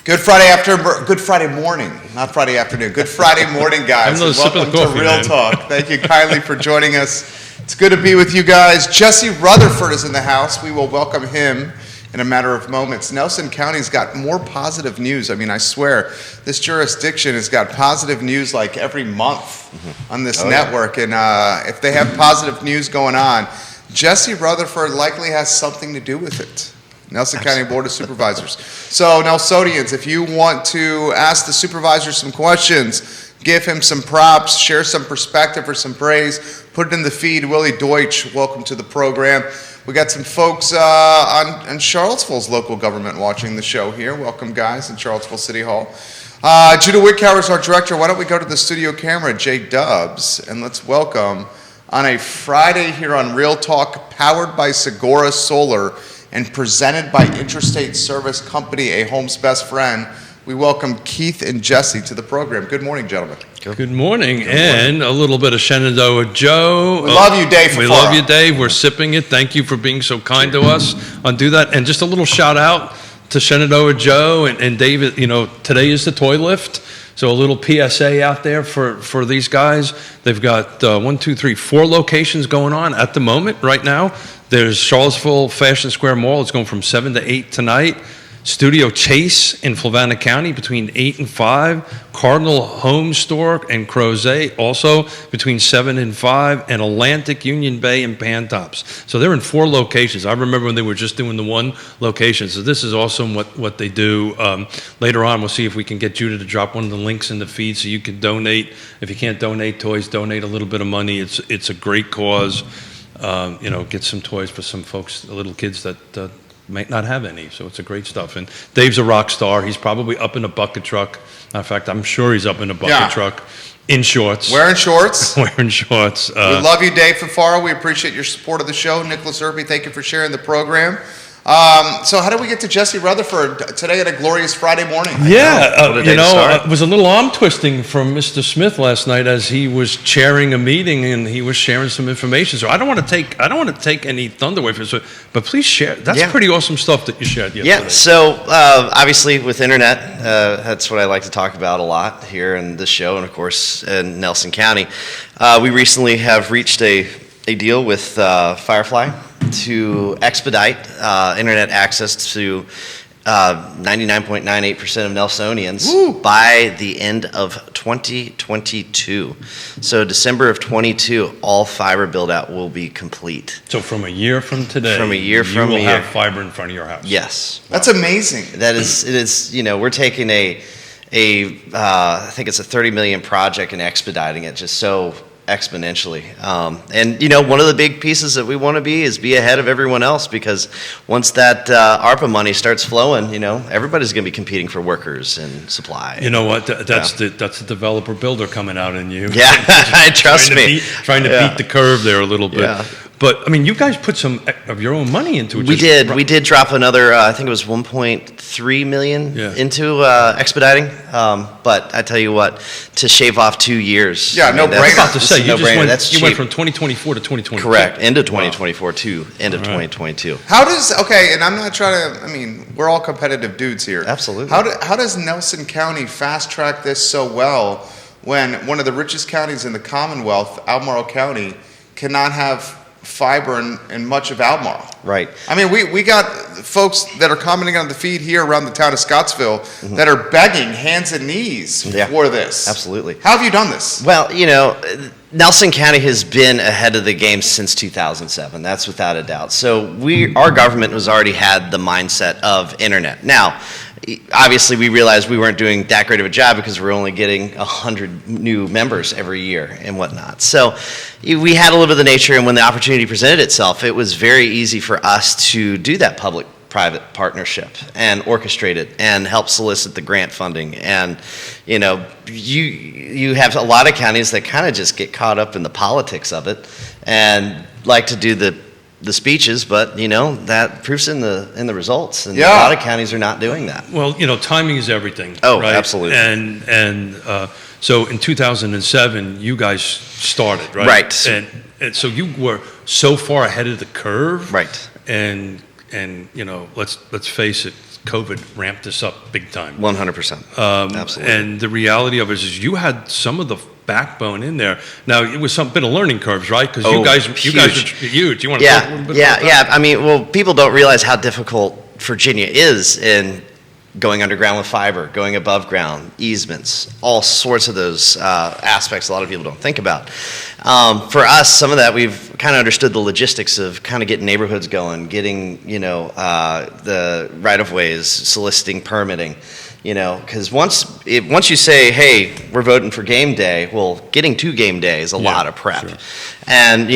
Good Friday morning, not Friday afternoon. Good Friday morning, guys. And welcome to Real Talk. Thank you kindly for joining us. It's good to be with you guys. Jesse Rutherford is in the house. We will welcome him in a matter of moments. Nelson County's got more positive news. I mean, I swear, this jurisdiction has got positive news like every month on this network. And if they have positive news going on, Jesse Rutherford likely has something to do with it. Nelson County Board of Supervisors. So, Nelsonians, if you want to ask the supervisor some questions, give him some props, share some perspective or some praise, put it in the feed. Willie Deutsch, welcome to the program. We got some folks on Charlottesville's local government watching the show here. Welcome, guys, in Charlottesville City Hall. Judah Wickhauer is our director. Why don't we go to the studio camera, Jay Dubs, and let's welcome on a Friday here on Real Talk, powered by Sigora Solar, and presented by Intrastate Service Company, a home's best friend. We welcome Keith and Jesse to the program. Good morning, gentlemen. Good morning, and a little bit of Shenandoah Joe. We love you, Dave. We love you, Dave. We're sipping it. Thank you for being so kind to us on do that. And just a little shout out to Shenandoah Joe and David. You know, today is the toy lift. So a little PSA out there for these guys. They've got 4 locations going on at the moment right now. There's Charlottesville Fashion Square Mall. It's going from 7 to 8 tonight. Studio Chase in Fluvanna County between 8 and 5. Cardinal Home Store and Crozet also between 7 and 5. And Atlantic, Union Bay, and Pantops. So they're in 4 locations. I remember when they were just doing the 1 location. So this is awesome what they do. Later on, we'll see if we can get Judah to drop one of the links in the feed so you can donate. If you can't donate toys, donate a little bit of money. It's a great cause. Get some toys for some folks, little kids that might not have any. So it's a great stuff. And Dave's a rock star. He's probably up in a bucket truck. Matter of fact, I'm sure he's up in a bucket truck in shorts. Wearing shorts. Wearing shorts. We love you, Dave Fafaro. We appreciate your support of the show. Nicholas Irby, thank you for sharing the program. So how did we get to Jesse Rutherford today at a glorious Friday morning? It was a little arm twisting from Mr. Smith last night as he was chairing a meeting and he was sharing some information. So I don't want to take any thunder away from it, but please share. That's pretty awesome stuff that you shared yesterday. Yeah. So obviously with internet, that's what I like to talk about a lot here in this show, and of course in Nelson County, we recently have reached a deal with Firefly to expedite internet access to 99.98% of Nelsonians by the end of 2022. So December of 22, all fiber build-out will be complete. So from a year from today, you will have fiber in front of your house. Yes. That's amazing. It is, we're taking I think it's a 30 million project and expediting it just so exponentially. And one of the big pieces that we want to be ahead of everyone else, because once that ARPA money starts flowing, everybody's going to be competing for workers and supply. You know what? That's the developer builder coming out in you. Yeah, trust me. Trying to beat the curve there a little bit. Yeah. But I mean, you guys put some of your own money into it. We did drop another. I think it was 1.3 million into expediting. But I tell you what, to shave off 2 years. Yeah, no brainer. I was about to say you went from 2024 to 2022. Correct, end of 2024 to end of 2022. How does and I'm not trying to. I mean, we're all competitive dudes here. Absolutely. How does Nelson County fast track this so well when one of the richest counties in the Commonwealth, Albemarle County, cannot have fiber in much of Albemarle? Right. I mean, we got folks that are commenting on the feed here around the town of Scottsville that are begging hands and knees for this. Absolutely. How have you done this? Well, Nelson County has been ahead of the game since 2007. That's without a doubt. So our government has already had the mindset of internet. Now, obviously, we realized we weren't doing that great of a job because we're only getting 100 new members every year and whatnot. So we had a little bit of the nature, and when the opportunity presented itself, it was very easy for us to do that public-private partnership and orchestrate it and help solicit the grant funding. And, you have a lot of counties that kind of just get caught up in the politics of it and like to do the speeches, but that proof's in the results, and a lot of counties are not doing that. Well, timing is everything. Oh, right? absolutely. And so in 2007, you guys started, right? Right. And so you were so far ahead of the curve, right? And and let's face it, COVID ramped this up big time. 100%. Absolutely. And the reality of it is you had some of the backbone in there. Now it was some bit of learning curves, right? Because you guys are huge. You want to talk a little bit about that? I mean, well, people don't realize how difficult Virginia is in going underground with fiber, going above ground, easements, all sorts of those aspects a lot of people don't think about. For us, some of that we've kind of understood the logistics of kind of getting neighborhoods going, getting the right-of-ways, soliciting permitting. Because once you say, hey, we're voting for game day, well, getting to game day is a lot of prep. Sure. And,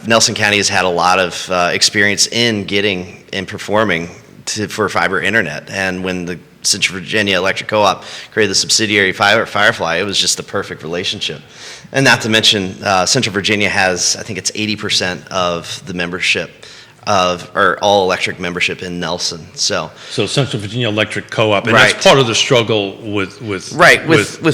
Nelson County has had a lot of experience in getting and performing for fiber internet. And when the Central Virginia Electric Co-op created the subsidiary Firefly, it was just the perfect relationship. And not to mention, Central Virginia has, I think it's 80% of the membership or all electric membership in Nelson. So Central Virginia Electric Co-op, and Right. that's part of the struggle with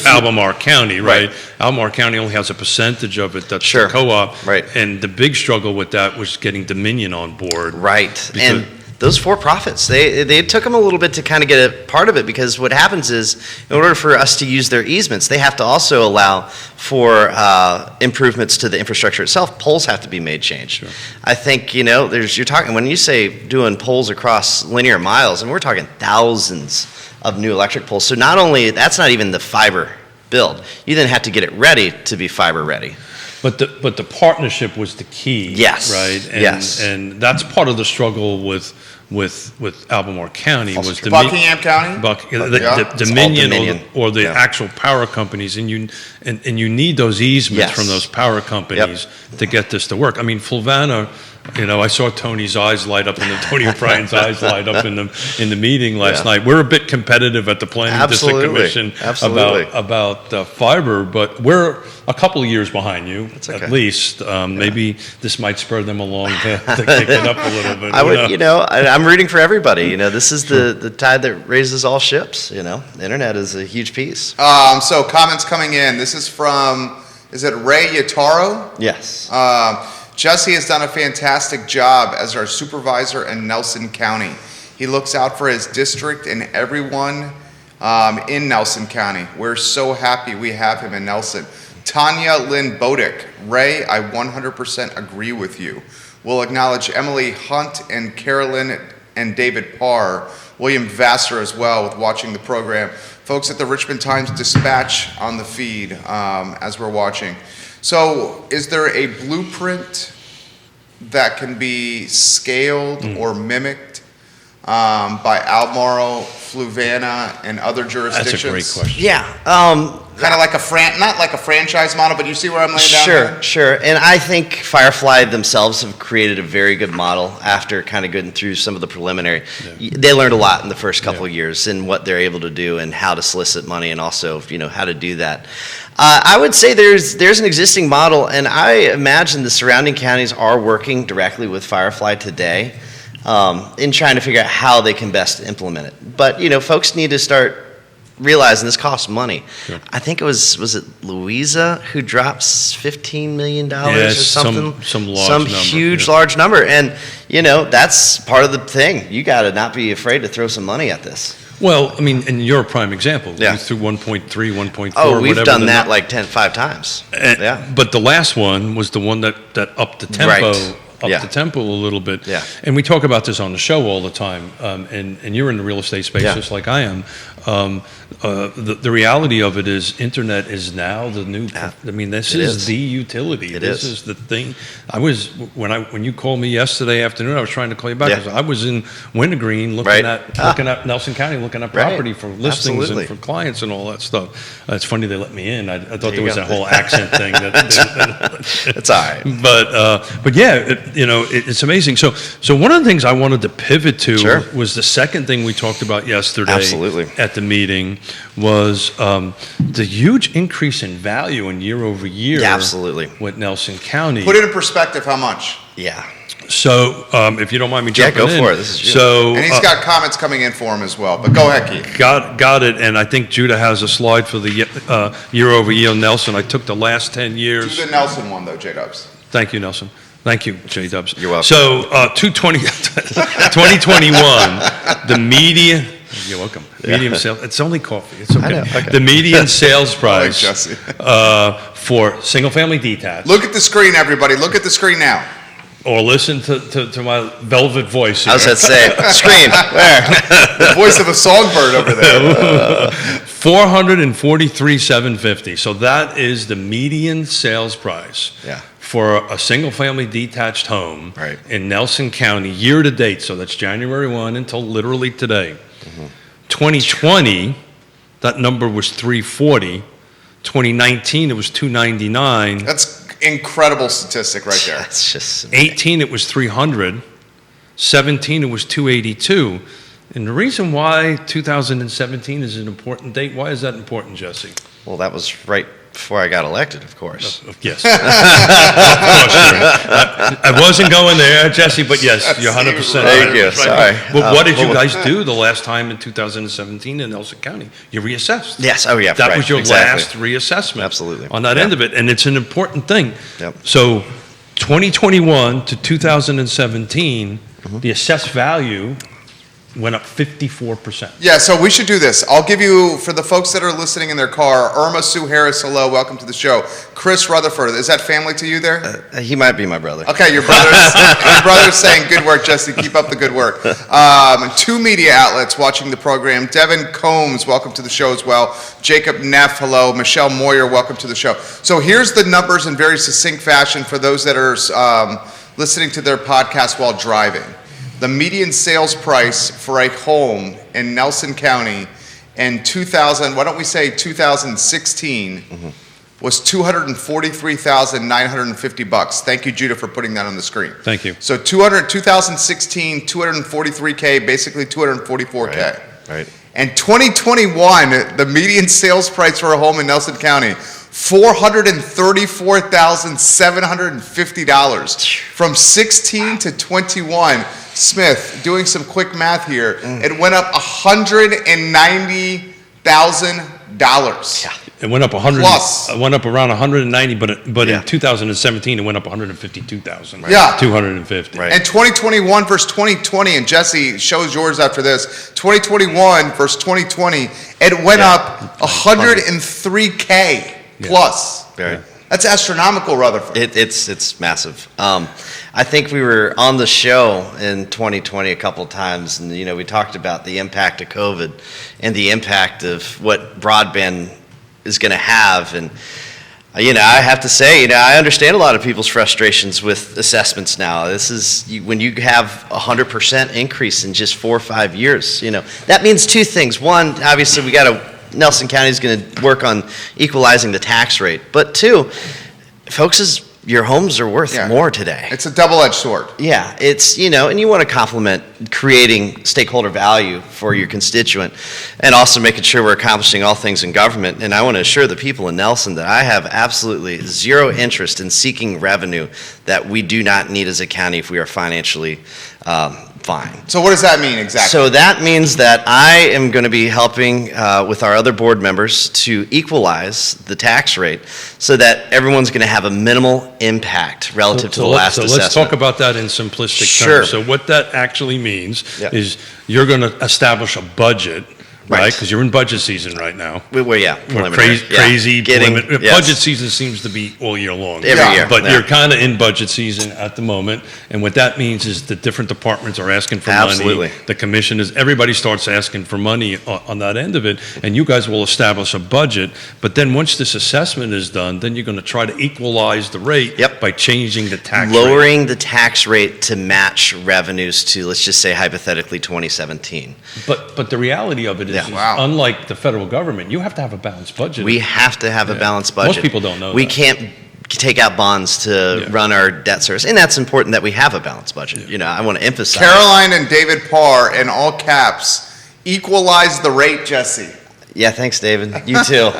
Albemarle County, right? Albemarle County only has a percentage of it that's Sure. the co-op, Right. And the big struggle with that was getting Dominion on board, Right. Because- And those for-profits, they took them a little bit to kind of get a part of it, because what happens is, in order for us to use their easements, they have to also allow for improvements to the infrastructure itself. Poles have to be made change. Sure. I think, you're talking, when you say doing poles across linear miles, and we're talking thousands of new electric poles. So not only, that's not even the fiber build. You then have to get it ready to be fiber ready. But the partnership was the key, Yes. right? Yes. And that's part of the struggle with Albemarle County was Buckingham County? Dominion or the Yeah. actual power companies, and you need those easements Yes. from those power companies to get this to work. I mean, Fulvana, I saw Tony's eyes light up, and Tony O'Brien's eyes light up in the meeting last night. We're a bit competitive at the Planning District Commission about fiber, but we're a couple of years behind you, at least. Maybe this might spur them along to kick it up a little bit. I'm rooting for everybody. This is the tide that raises all ships. The internet is a huge piece. So comments coming in. This is from, is it Ray Yataro? Yes. Jesse has done a fantastic job as our supervisor in Nelson County. He looks out for his district and everyone in Nelson County. We're so happy we have him in Nelson. Tanya Lynn Bodick. Ray, I 100% agree with you. We'll acknowledge Emily Hunt and Carolyn and David Parr. William Vassar as well with watching the program. Folks at the Richmond Times-Dispatch on the feed as we're watching. So is there a blueprint that can be scaled or mimicked by Albemarle, Fluvanna, and other jurisdictions? That's a great question. Yeah. Kind of like not like a franchise model, but you see where I'm laying down here? Sure. And I think Firefly themselves have created a very good model after kind of going through some of the preliminary. Yeah. They learned a lot in the first couple of years in what they're able to do and how to solicit money, and also, how to do that. I would say there's an existing model, and I imagine the surrounding counties are working directly with Firefly today in trying to figure out how they can best implement it. But, folks need to start realizing this costs money. Sure. I think it was it Louisa who drops $15 million or something? Some huge large number. And, that's part of the thing. You got to not be afraid to throw some money at this. Well, I mean, and you're a prime example. Yeah. You threw 1.3, 1.4. Oh, we've whatever done that like 5 times. But the last one was the one that upped the tempo. Right. The tempo a little bit. Yeah. And we talk about this on the show all the time. And you're in the real estate space just like I am. The reality of it is internet is now the new, this is the utility. This is the thing. When you called me yesterday afternoon, I was trying to call you back. Yeah. I was in Wintergreen looking at Nelson County, looking at property for listings and for clients and all that stuff. It's funny they let me in. I thought there was a whole accent thing. It's all right. But yeah, it's amazing. So one of the things I wanted to pivot to was the second thing we talked about yesterday at the meeting was the huge increase in value in year over year with Nelson County. Put it in perspective, how much? Yeah. So if you don't mind me jumping in. Yeah, go for it. This is you. So, and he's got comments coming in for him as well, but go ahead, Keith. Got it, and I think Judah has a slide for the year over year Nelson. I took the last 10 years. Do the Nelson one though, J-Dubs. Thank you, Nelson. Thank you, J-Dubs. You're welcome. So 2021, the median, you're welcome. Medium sales, it's only coffee, it's okay. I know, okay. The median sales price Jesse. for single-family detached, Look at the screen, everybody. Look at the screen now. or listen to my velvet voice here. I was going to say, screen, where? The voice of a songbird over there. $443,750. So that is the median sales price Yeah. for a single-family detached home Right. in Nelson County year to date. So that's January 1 until literally today. 2020, that number was 340. 2019, it was 299. That's incredible statistic right there. That's just 18, it was 300. 17, it was 282. And the reason why 2017 is an important date, why is that important, Jesse? well, that was right before I got elected, of course. Yes. Of course, I wasn't going there, Jesse, but yes, you're 100% Thank right. you. Right. Sorry. But what did you guys do the last time in 2017 in Nelson County? You reassessed. Yes. Oh, yeah. That right, was your exactly. last reassessment. Absolutely. On that Yeah. end of it, and it's an important thing. Yep. So 2021 to 2017, the assessed value went up 54%. Yeah, so we should do this. I'll give you, for the folks that are listening in their car, Irma Sue Harris, hello, welcome to the show. Chris Rutherford, is that family to you there? He might be my brother. Okay, your brother's saying, good work, Jesse, keep up the good work. Two media outlets watching the program. Devin Combs, welcome to the show as well. Jacob Neff, hello. Michelle Moyer, welcome to the show. So here's the numbers in very succinct fashion for those that are listening to their podcast while driving. The median sales price for a home in Nelson County in 2016 was $243,950. Thank you, Judah, for putting that on the screen. Thank you. So 2016, 243K, basically 244K. Right. And 2021, the median sales price for a home in Nelson County, $434,750. From 16 to 21, Smith, doing some quick math here, it went up $190,000. Yeah. It went up 100. Plus. It went up around 190, but Yeah. in 2017 it went up 152,000. Yeah. 250. Right. And 2021 versus 2020, and Jesse shows yours after this. 2021 versus 2020, it went up 103K plus. Very. That's astronomical, Rutherford. It's massive. I think we were on the show in 2020 a couple of times, and we talked about the impact of COVID and the impact of what broadband is going to have. And I have to say, I understand a lot of people's frustrations with assessments now. This is when you have 100% increase in just 4 or 5 years. That means two things. One, obviously, Nelson County is going to work on equalizing the tax rate. But two, folks, your homes are worth more today. It's a double-edged sword. Yeah, it's, and you want to complement creating stakeholder value for your constituent and also making sure we're accomplishing all things in government. And I want to assure the people in Nelson that I have absolutely zero interest in seeking revenue that we do not need as a county if we are financially fine. So what does that mean exactly? So that means that I am going to be helping with our other board members to equalize the tax rate so that everyone's going to have a minimal impact relative to the last assessment. Let's talk about that in simplistic Sure. terms. So what that actually means Yeah. is you're going to establish a budget, right? Right. Because you're in budget season right now. Well, We're preliminary. crazy. Yes. Budget season seems to be all year long. Every Yeah. year. But Yeah. you're kind of in budget season at the moment, and what that means is the different departments are asking for Absolutely. money. The commission is, everybody starts asking for money on that end of it, and you guys will establish a budget, but then once this assessment is done, then you're going to try to equalize the rate Yep. by changing the tax rate. Lowering the tax rate to match revenues to, let's just say hypothetically, 2017. But the reality of it is, Yeah. is Wow. unlike the federal government, you have to have a balanced budget. We have to have a Yeah. balanced Most budget. people don't know We that. can't take out bonds to Yeah. run our debt service, and that's important that we have a balanced budget. I want to emphasize. Caroline and David Parr, in all caps, equalize the rate, Jesse. Yeah, thanks, David. You too.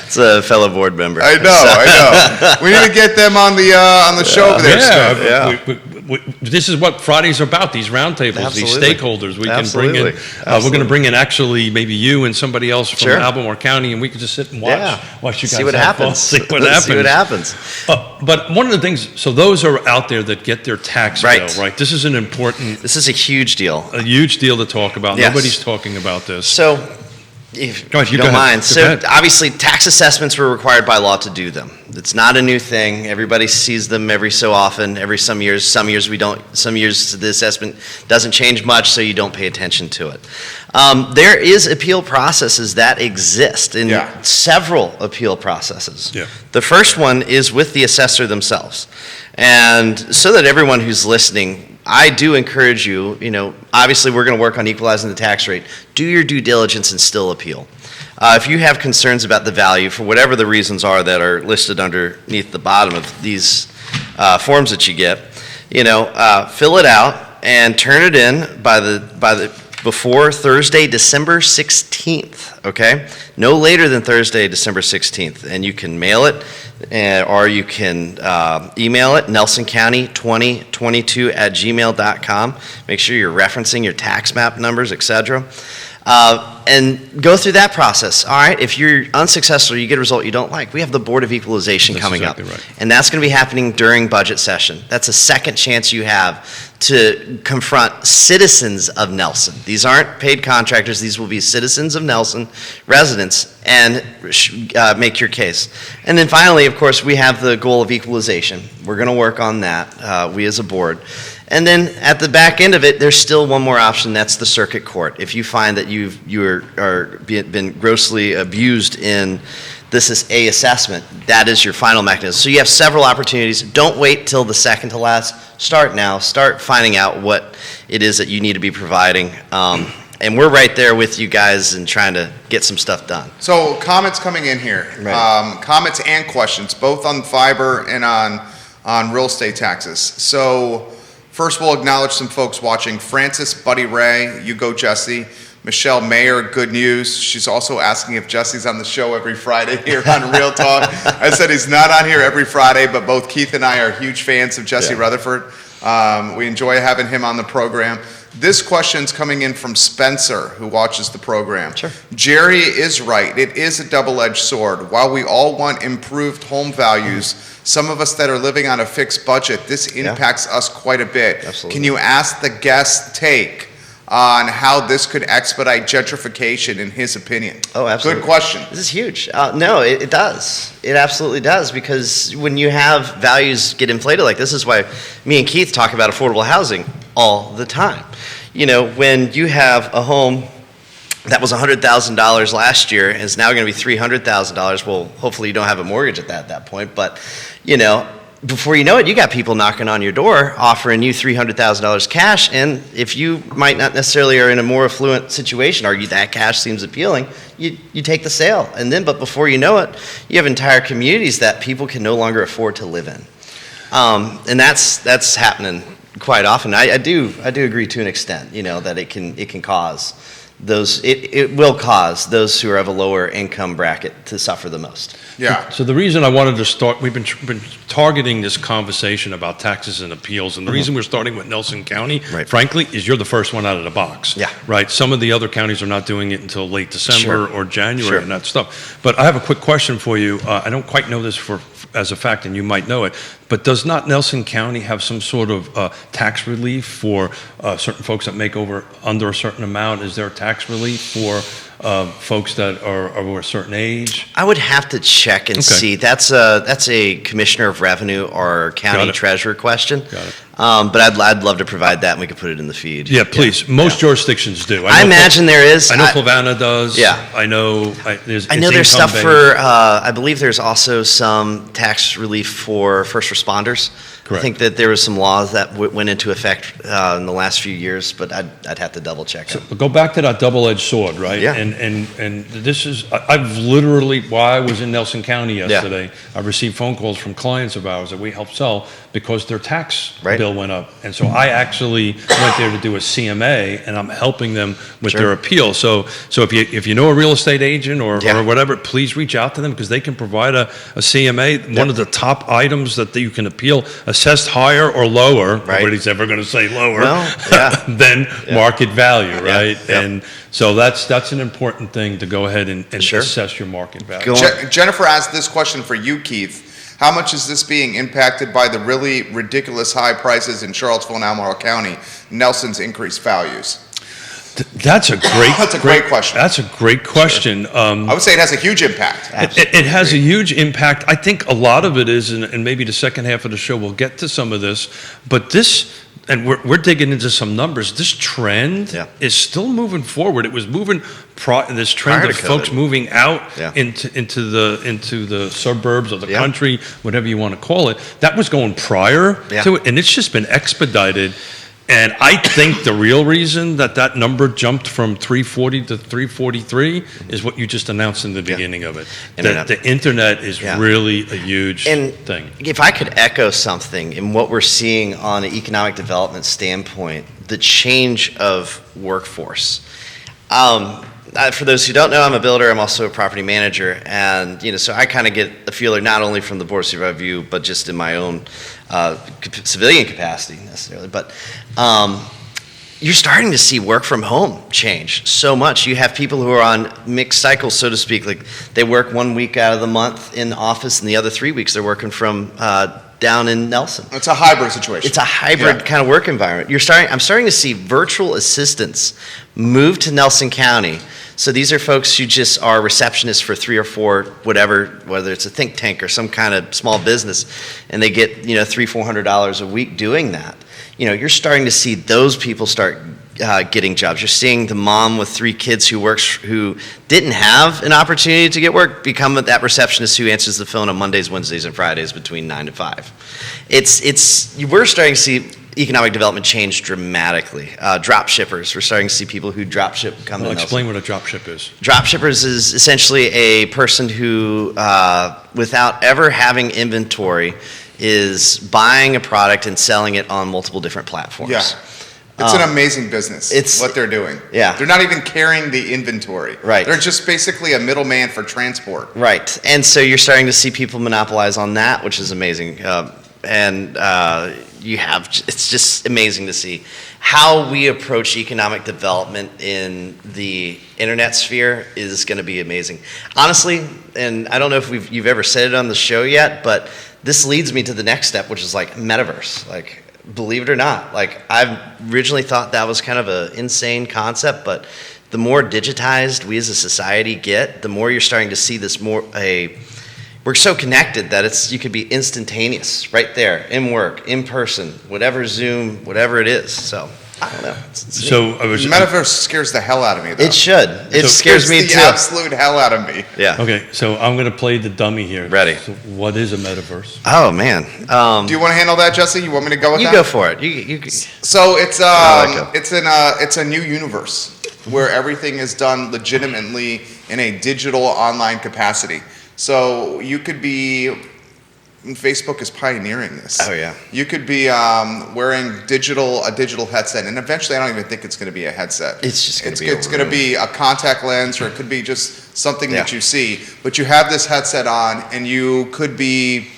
It's a fellow board member. I know. We need to get them on the show over there. Yeah, Smith. Yeah. this is what Fridays are about, these roundtables, these Absolutely. stakeholders. We can Absolutely. bring in, we're going to bring in actually maybe you and somebody else from Sure. Albemarle County, and we can just sit and watch you guys See what have fun. happens. See what Let's happens. see what happens. But one of the things, so those are out there that get their tax Right. bill, right? This is an important, This is a huge deal. a huge deal to talk about. Yes. Nobody's talking about this. So, if Go ahead, you you don't go ahead. mind. Go So, ahead. obviously, tax assessments were required by law to do them. It's not a new thing. Everybody sees them every so often, every some years. Some years we don't. Some years the assessment doesn't change much, so you don't pay attention to it. There is appeal processes that exist, in several appeal processes. Yeah. The first one is with the assessor themselves. And so that everyone who's listening, I do encourage you, obviously we're going to work on equalizing the tax rate. Do your due diligence and still appeal. If you have concerns about the value, for whatever the reasons are that are listed underneath the bottom of these forms that you get, fill it out and turn it in before Thursday, December 16th, okay? No later than Thursday, December 16th. And you can mail it, or you can email it, nelsoncounty2022@gmail.com. Make sure you're referencing your tax map numbers, etc. And go through that process. All right, if you're unsuccessful, you get a result you don't like, we have the Board of Equalization coming exactly up. right. And that's going to be happening during budget session. That's a second chance you have to confront citizens of Nelson. These aren't paid contractors. These will be citizens of Nelson, residents, and make your case. And then finally, of course, we have the goal of equalization. We're going to work on that, we as a board. And then at the back end of it, there's still one more option. That's the circuit court. If you find that you've been grossly abused in this is a assessment, that is your final mechanism. So you have several opportunities. Don't wait till the second to last. Start now. Start finding out what it is that you need to be providing. And we're right there with you guys and trying to get some stuff done. So comments coming in here. Right. Comments and questions, both on fiber and on real estate taxes. So first we'll acknowledge some folks watching. Francis, Buddy Ray, you go Jesse. Michelle Mayer, good news. She's also asking if Jesse's on the show every Friday here on Real Talk. I said he's not on here every Friday, but both Keith and I are huge fans of Jesse Rutherford. We enjoy having him on the program. This question's coming in from Spencer, who watches the program. Sure. Jerry is right. It is a double-edged sword. While we all want improved home values, some of us that are living on a fixed budget, this impacts us quite a bit. Absolutely. Can you ask the guest take on how this could expedite gentrification in his opinion? Oh, absolutely. Good question. This is huge. No, it does. It absolutely does, because when you have values get inflated like this is why me and Keith talk about affordable housing all the time. When you have a home that was $100,000 last year and is now going to be $300,000, well, hopefully you don't have a mortgage at that point, but, before you know it, you got people knocking on your door offering you $300,000 cash, and if you might not necessarily are in a more affluent situation, or that cash seems appealing, you take the sale. But before you know it, you have entire communities that people can no longer afford to live in. And that's happening quite often. I do agree to an extent, that it can cause those, it will cause those who are of a lower income bracket to suffer the most. Yeah. So the reason I wanted to start, we've been targeting this conversation about taxes and appeals, and the reason we're starting with Nelson County, frankly, is you're the first one out of the box. Yeah. Right? Some of the other counties are not doing it until late December or January and that stuff. But I have a quick question for you. I don't quite know this as a fact, and you might know it, but does not Nelson County have some sort of tax relief for certain folks that make under a certain amount? Is there tax relief for folks that are over a certain age? I would have to check and see. That's a Commissioner of Revenue or County Treasurer question. Got it. But I'd love to provide that, and we could put it in the feed. Yeah, please. Most jurisdictions do. I imagine there is. I know Flavanna does. Yeah. I know there's stuff for, I believe there's also some tax relief for first responders. Correct. I think that there was some laws that went into effect in the last few years, but I'd have to double check it. So go back to that double-edged sword, right? Yeah. And this is, I've literally, while I was in Nelson County yesterday, I received phone calls from clients of ours that we help sell because their tax Right. bill went up. And so I actually went there to do a CMA, and I'm helping them with Sure. their appeal. So if you know a real estate agent or Yeah. whatever, please reach out to them because they can provide a CMA. One of the top items that you can appeal, assessed higher or lower. Right. Nobody's ever going to say lower. Well, yeah. than market value, right? Yeah. And so that's an important thing to go ahead and Sure. assess your market value. Go on. Jennifer asked this question for you, Keith. How much is this being impacted by the really ridiculous high prices in Charlottesville and Albemarle County, Nelson's increased values? That's a great. That's a great question. That's a great question. I would say it has a huge impact. It has a huge impact. I think a lot of it is, and maybe the second half of the show we'll get to some of this, but this, and we're digging into some numbers. This trend Yeah. is still moving forward. It was moving. This trend Prior of to folks COVID. moving out Yeah. into the suburbs of the Yeah. country, whatever you want to call it. That was going prior Yeah. to it, and it's just been expedited. And I think the real reason that number jumped from 340 to 343 is what you just announced in the beginning of it. Internet. The internet is Yeah. really a huge And thing. if I could echo something in what we're seeing on an economic development standpoint, the change of workforce. For those who don't know, I'm a builder. I'm also a property manager, and so I kind of get a feeler not only from the Board of Supervisors review, but just in my own civilian capacity necessarily. But you're starting to see work from home change so much. You have people who are on mixed cycles, so to speak. Like they work 1 week out of the month in the office, and the other 3 weeks they're working from down in Nelson. It's a hybrid situation. It's a hybrid kind of work environment. I'm starting to see virtual assistants move to Nelson County. So these are folks who just are receptionists for 3 or 4, whatever, whether it's a think tank or some kind of small business, and they get $300-400 a week doing that. You're starting to see those people start getting jobs. You're seeing the mom with 3 kids who didn't have an opportunity to get work become that receptionist who answers the phone on Mondays, Wednesdays, and Fridays between 9 to 5. We're starting to see economic development change dramatically. Drop shippers, we're starting to see people who drop ship come Well, to Nelson. explain what a drop ship is. Drop shippers is essentially a person who, without ever having inventory, is buying a product and selling it on multiple different platforms. Yeah. It's an amazing business. it's- what they're doing. Yeah. They're not even carrying the inventory. Right. They're just basically a middleman for transport. Right, and so you're starting to see people monopolize on that, which is amazing. It's just amazing to see how we approach economic development in the internet sphere is going to be amazing. Honestly, and I don't know if you've ever said it on the show yet, but this leads me to the next step, which is like Metaverse. Like, believe it or not, like I originally thought that was kind of an insane concept, but the more digitized we as a society get, the more you're starting to see this we're so connected that you could be instantaneous right there in work, in person, whatever Zoom, whatever it is. So I don't know. It's So I was Metaverse scares the hell out of me, though. it should. It scares me the too. absolute hell out of me. Yeah. okay. So I'm going to play the dummy here. Ready. So what is a metaverse? Oh man. Do you want to handle that, Jesse? You want me to go with You that? go for it. You So it's I like it's a new universe where everything is done legitimately in a digital online capacity. So you could be, Facebook is pioneering this. Oh, yeah. You could be wearing a digital headset, and eventually I don't even think it's going to be a headset. It's just going to be it's going to be a contact lens, or it could be just something that Yeah. you see. But you have this headset on, and you could be,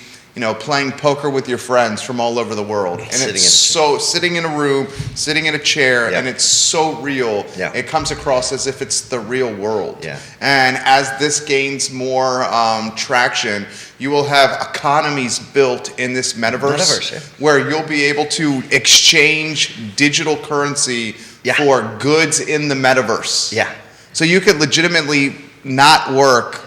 playing poker with your friends from all over the world, and sitting in a room, sitting in a chair, Yeah. and it's so real. Yeah. It comes across as if it's the real world. Yeah. And as this gains more traction, you will have economies built in this metaverse, Yeah. where you'll be able to exchange digital currency Yeah. for goods in the metaverse. Yeah. So you could legitimately not work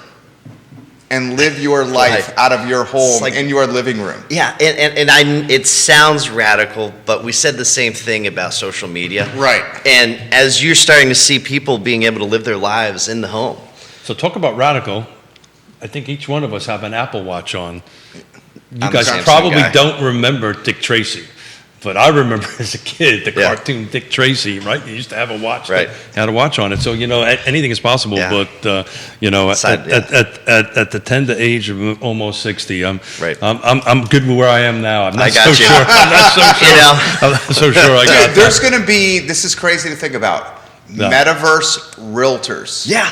and live your life out of your home in your living room. Yeah, and it sounds radical, but we said the same thing about social media. Right. And as you're starting to see people being able to live their lives in the home. So talk about radical. I think each one of us have an Apple Watch on. You I'm guys a Samsung probably guy. don't remember Dick Tracy. But I remember as a kid, the Yeah. cartoon Dick Tracy, right? You used to have a watch Right. that had a watch on it. So, anything is possible. Yeah. But, at the tender age of almost 60, I'm good with where I am now. I'm not got so you. sure. I'm not so sure. You know? I'm not so sure I got There's going to be, this is crazy to think about, No. Metaverse Realtors. Yeah.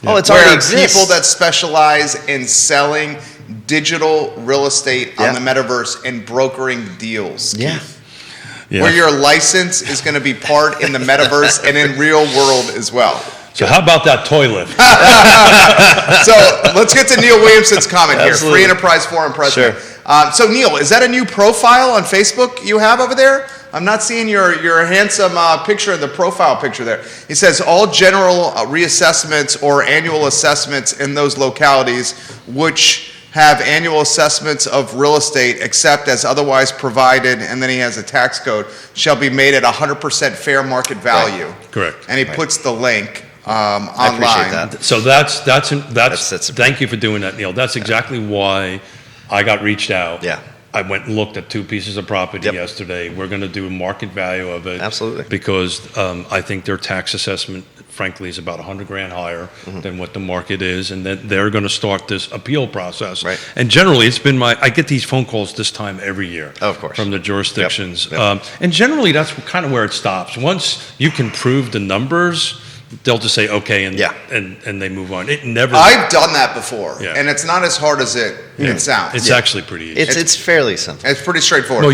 Oh, it's Where already exists. people that specialize in selling digital real estate on the Metaverse and brokering deals. Yeah. Yeah. Where your license is going to be part in the Metaverse and in real world as well. So how about that toy lift? So let's get to Neil Williamson's comment here, Absolutely. Free Enterprise Forum president. Sure. So Neil, is that a new profile on Facebook you have over there? I'm not seeing your handsome picture in the profile picture there. He says all general reassessments or annual assessments in those localities which have annual assessments of real estate except as otherwise provided, and then he has a tax code, shall be made at 100% fair market value. Right. Correct. And he puts the link online. I appreciate that. So that's That's- thank you for doing that, Neil. That's exactly why I got reached out. Yeah. I went and looked at 2 pieces of property Yep. yesterday. We're going to do a market value of it. Absolutely. Because I think their tax assessment, frankly, is about $100,000 higher than what the market is, and then they're going to start this appeal process. Right. And generally, it's been I get these phone calls this time every year. Oh, of course. From the jurisdictions. Yep. And generally, that's kind of where it stops. Once you can prove the numbers, they'll just say, okay, and they move on. It never... I've done that before, Yeah. and it's not as hard as it sounds. It's actually pretty easy. It's fairly simple. It's pretty straightforward. Well,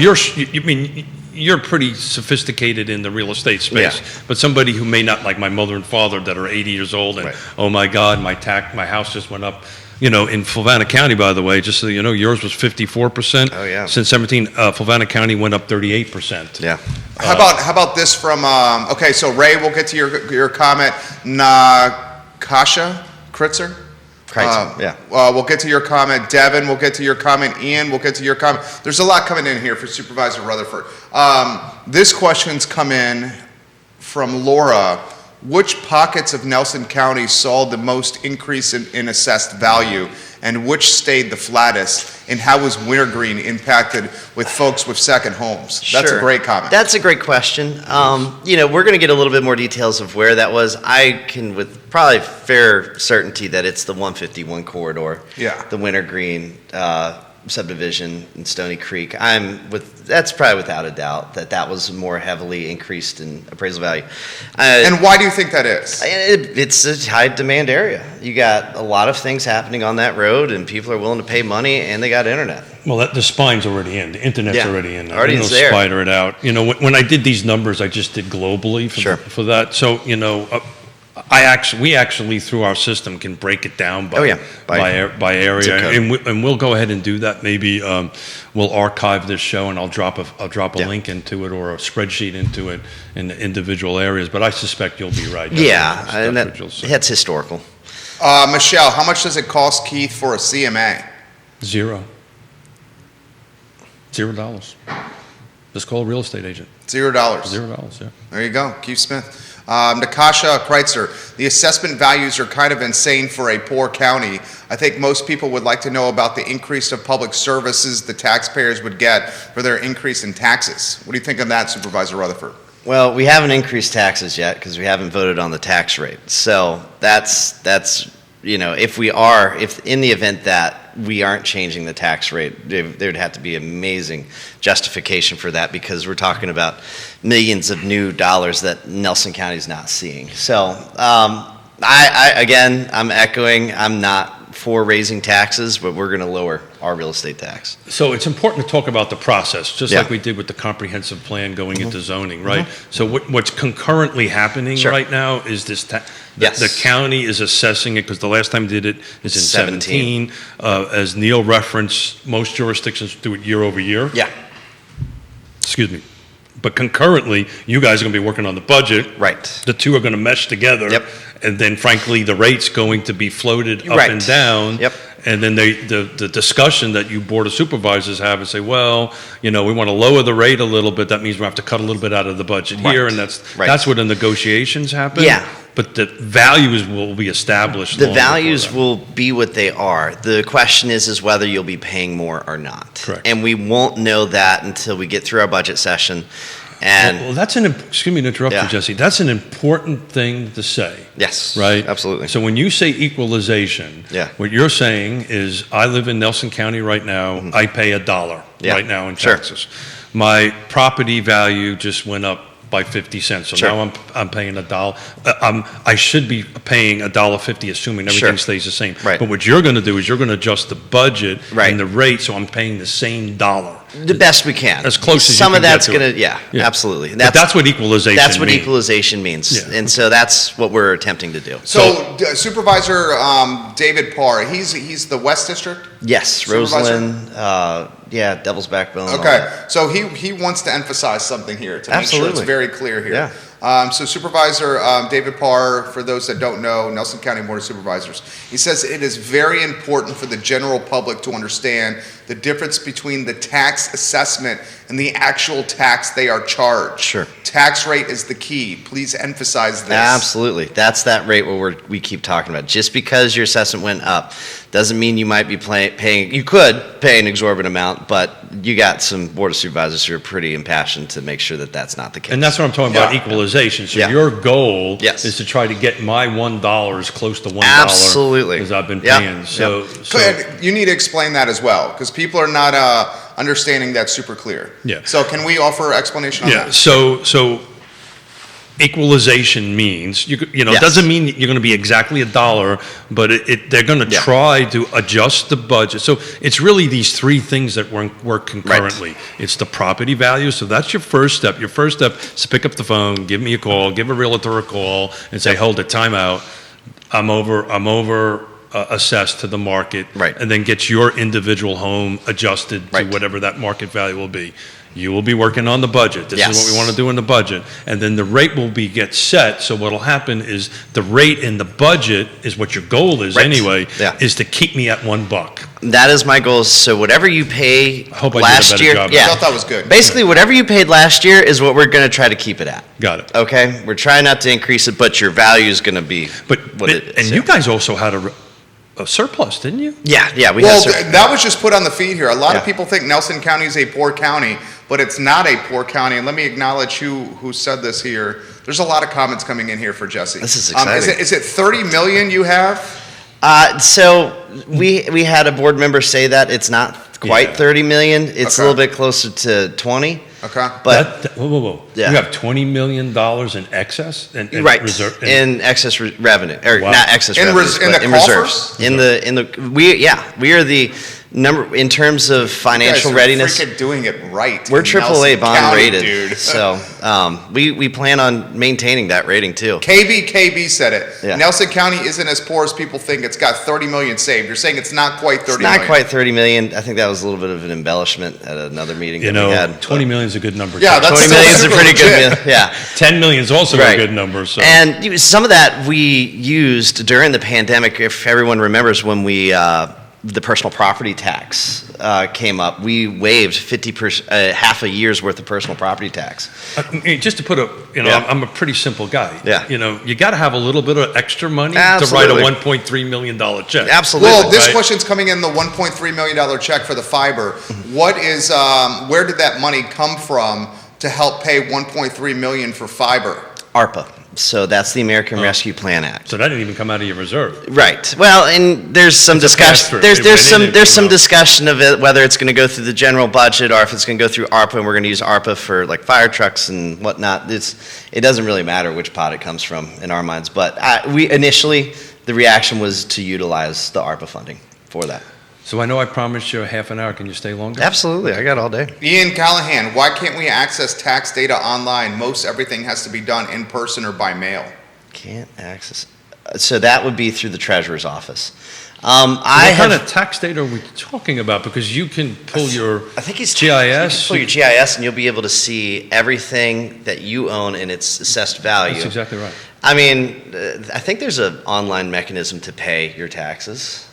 you're pretty sophisticated in the real estate space, Yeah. but somebody who may not, like my mother and father that are 80 years old, and Right. oh my God, my house just went up. In Fluvanna County, by the way, just so you know, yours was 54%. Oh, yeah. Since 17, Fluvanna County went up 38%. Yeah. How about this from? Okay, so Ray, we'll get to your comment. Nakasha Kritzer. Yeah. We'll get to your comment. Devin, we'll get to your comment. Ian, we'll get to your comment. There's a lot coming in here for Supervisor Rutherford. This question's come in from Laura. Which pockets of Nelson County saw the most increase in assessed value, and which stayed the flattest? And how was wintergreen impacted with folks with second homes? That's a Sure. great comment. That's a great question. We're going to get a little bit more details of where that was. I can, with probably fair certainty, that it's the 151 corridor. Yeah. The Wintergreen subdivision in Stony Creek. That's probably without a doubt that was more heavily increased in appraisal value. And why do you think that is? It's a high demand area. You got a lot of things happening on that road, and people are willing to pay money, and they got internet. Well, the spine's already in. The internet's Yeah. already in. Already There's is no there. spider it out. When I did these numbers, I just did globally for, Sure. for that. So, we actually through our system can break it down by Oh, yeah. by area, Zip code. and we'll go ahead and do that. Maybe we'll archive this show, and I'll drop a Yeah. link into it or a spreadsheet into it in the individual areas. But I suspect you'll be right. Yeah, and That's what you'll see. that's historical. Michelle, how much does it cost Keith for a CMA? $0. Just call a real estate agent. $0. $0. Yeah. There you go, Keith Smith. Nakasha Kreitzer, the assessment values are kind of insane for a poor county. I think most people would like to know about the increase of public services the taxpayers would get for their increase in taxes. What do you think of that, Supervisor Rutherford? Well, we haven't increased taxes yet because we haven't voted on the tax rate. So that's if in the event that we aren't changing the tax rate, there'd have to be amazing justification for that, because we're talking about millions of new dollars that Nelson County's not seeing. So I'm echoing, I'm not for raising taxes, but we're going to lower our real estate tax. So it's important to talk about the process, just Yeah. like we did with the comprehensive plan going into zoning, right? So what's concurrently happening Sure. right now is this, Yes. the county is assessing it, because the last time did it is in 17. 17. As Neil referenced, most jurisdictions do it year over year. Yeah. Excuse me. But concurrently, you guys are going to be working on the budget. Right. The two are going to mesh together. Yep. And then, frankly, the rate's going to be floated up Right. and down. Yep. And then the discussion that you Board of Supervisors have and say, well, we want to lower the rate a little bit. That means we have to cut a little bit out of the budget here. Right. And Right. that's where the negotiations happen. Yeah. but the values will be established. The long before values that. will be what they are. The question is whether you'll be paying more or not. Correct. And we won't know that until we get through our budget session. And Well, that's excuse me to interrupt Yeah. you, Jesse. That's an important thing to say. yes, Right? absolutely. So when you say equalization, Yeah. what you're saying is I live in Nelson County right now. I pay $1 Yeah. right now in Sure. taxes. My property value just went up by 50 cents. So Sure. now I'm paying $1. I should be paying $1.50, assuming everything Sure. stays the same. Right. But what you're going to do is you're going to adjust the budget Right. and the rate, so I'm paying the same dollar. The best we can. As close as you Some can of get that's to gonna, it. yeah, Yeah. absolutely. But that's what equalization That's what means. equalization means, Yeah. and so that's what we're attempting to do. So, Supervisor David Parr, he's the West District? Yes, Supervisor? Roseland, yeah, Devil's Backbone. all Okay, that. so he wants to emphasize something here to make sure it's Absolutely. very clear here. Yeah. So Supervisor David Parr, for those that don't know, Nelson County Board of Supervisors, he says it is very important for the general public to understand the difference between the tax assessment and the actual tax they are charged. Sure. Tax rate is the key. Please emphasize this. Absolutely. That's that rate what we keep talking about. Just because your assessment went up doesn't mean you might be paying, you could pay an exorbitant amount, but you got some Board of Supervisors who are pretty impassioned to make sure that that's not the case. And that's what I'm talking about, Yeah. equalization. So Yeah. your goal Yes. is to try to get my $1 as close to $1 Absolutely. as I've been Yeah. paying. So, Go ahead. You need to explain that as well, because people are not understanding that super clear. Yeah. So can we offer explanation on yeah. that? So equalization means it Yes. doesn't mean you're going to be exactly $1, but they're going to Yeah. try to adjust the budget. So it's really these three things that work concurrently. It's the property value. So that's your first step. Your first step is to pick up the phone, give me a call, give a realtor a call, and say, hold it, time out. I'm over assessed to the market, Right. and then get your individual home adjusted Right. to whatever that market value will be. You will be working on the budget. This is Yes. what we want to do in the budget. And then the rate will get set. So what'll happen is the rate in the budget is what your goal is Right. anyway, Yeah. is to keep me at $1. That is my goal. So whatever you pay I hope I did a last better year, job. I thought that was good. basically whatever you paid last year is what we're going to try to keep it at. Got it. Okay, we're trying not to increase it, but your value is going to be But, what it is. and you guys also had a surplus, didn't you? yeah, we Well, have that was just put on the feed here. A lot of Yeah. people think Nelson County is a poor county, but it's not a poor county. And let me acknowledge who said this here. There's a lot of comments coming in here for Jesse. This is exciting. Is it 30 million you have? So we had a board member say that it's not quite Yeah. 30 million. It's a Okay. little bit closer to 20. Okay. But Whoa. Yeah. You have $20 million in excess and right reserve. in excess revenue, or Wow. not excess In revenues, in but the in coffers? reserves. We are the number in terms of financial You guys are readiness. freaking doing it right. We're in AAA Nelson bond County, rated, dude. so we plan on maintaining that rating too. KB said it. Yeah. Nelson County isn't as poor as people think. It's got 30 million saved. You're saying it's not quite 30 It's not million. quite 30 million. I think that was a little bit of an embellishment at another meeting You that we know, had. 20 million is a good number. Yeah, too. that's 20 still million is a super pretty legit. good, yeah. 10 million is also a Right. good number. So. And some of that we used during the pandemic. If everyone remembers when we the personal property tax came up, we waived 50% half a year's worth of personal property tax. I mean, just to put Yeah. I'm a pretty simple guy. Yeah. You got to have a little bit of extra money Absolutely. to write a $1.3 million check. Absolutely. Well, this Right. question's coming in the $1.3 million check for the fiber. What is, where did that money come from to help pay $1.3 million for fiber? ARPA. So that's the American Rescue Plan Act. So that didn't even come out of your reserve. Right. Well, and there's some It's a discussion. pass-through. There's some Well. discussion of it, whether it's going to go through the general budget or if it's going to go through ARPA, and we're going to use ARPA for like fire trucks and whatnot. It doesn't really matter which pot it comes from in our minds. But we initially the reaction was to utilize the ARPA funding for that. So I know I promised you a half an hour. Can you stay longer? Absolutely, I got all day. Ian Callahan, why can't we access tax data online? Most everything has to be done in person or by mail. Can't access. So that would be through the treasurer's office. What I kind have. of tax data are we talking about? Because you can pull your I think he's GIS. You can pull your GIS, and you'll be able to see everything that you own and its assessed value. That's exactly right. I mean, I think there's an online mechanism to pay your taxes.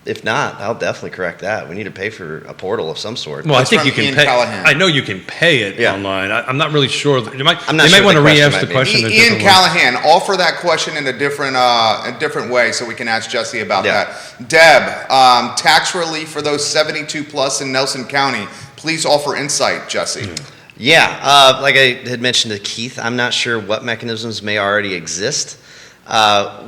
If not, I'll definitely correct that. We need to pay for a portal of some sort. Well, That's I think from you can Ian pay. Callahan. I know you can pay it Yeah. online. I'm not really sure. You might I'm not you sure might want to the question re-ask might the be. question. a Ian different way. Callahan, offer that question in a different way so we can ask Jesse about Yeah. that. Deb, tax relief for those 72 plus in Nelson County. Please offer insight, Jesse. Yeah, like I had mentioned to Keith, I'm not sure what mechanisms may already exist.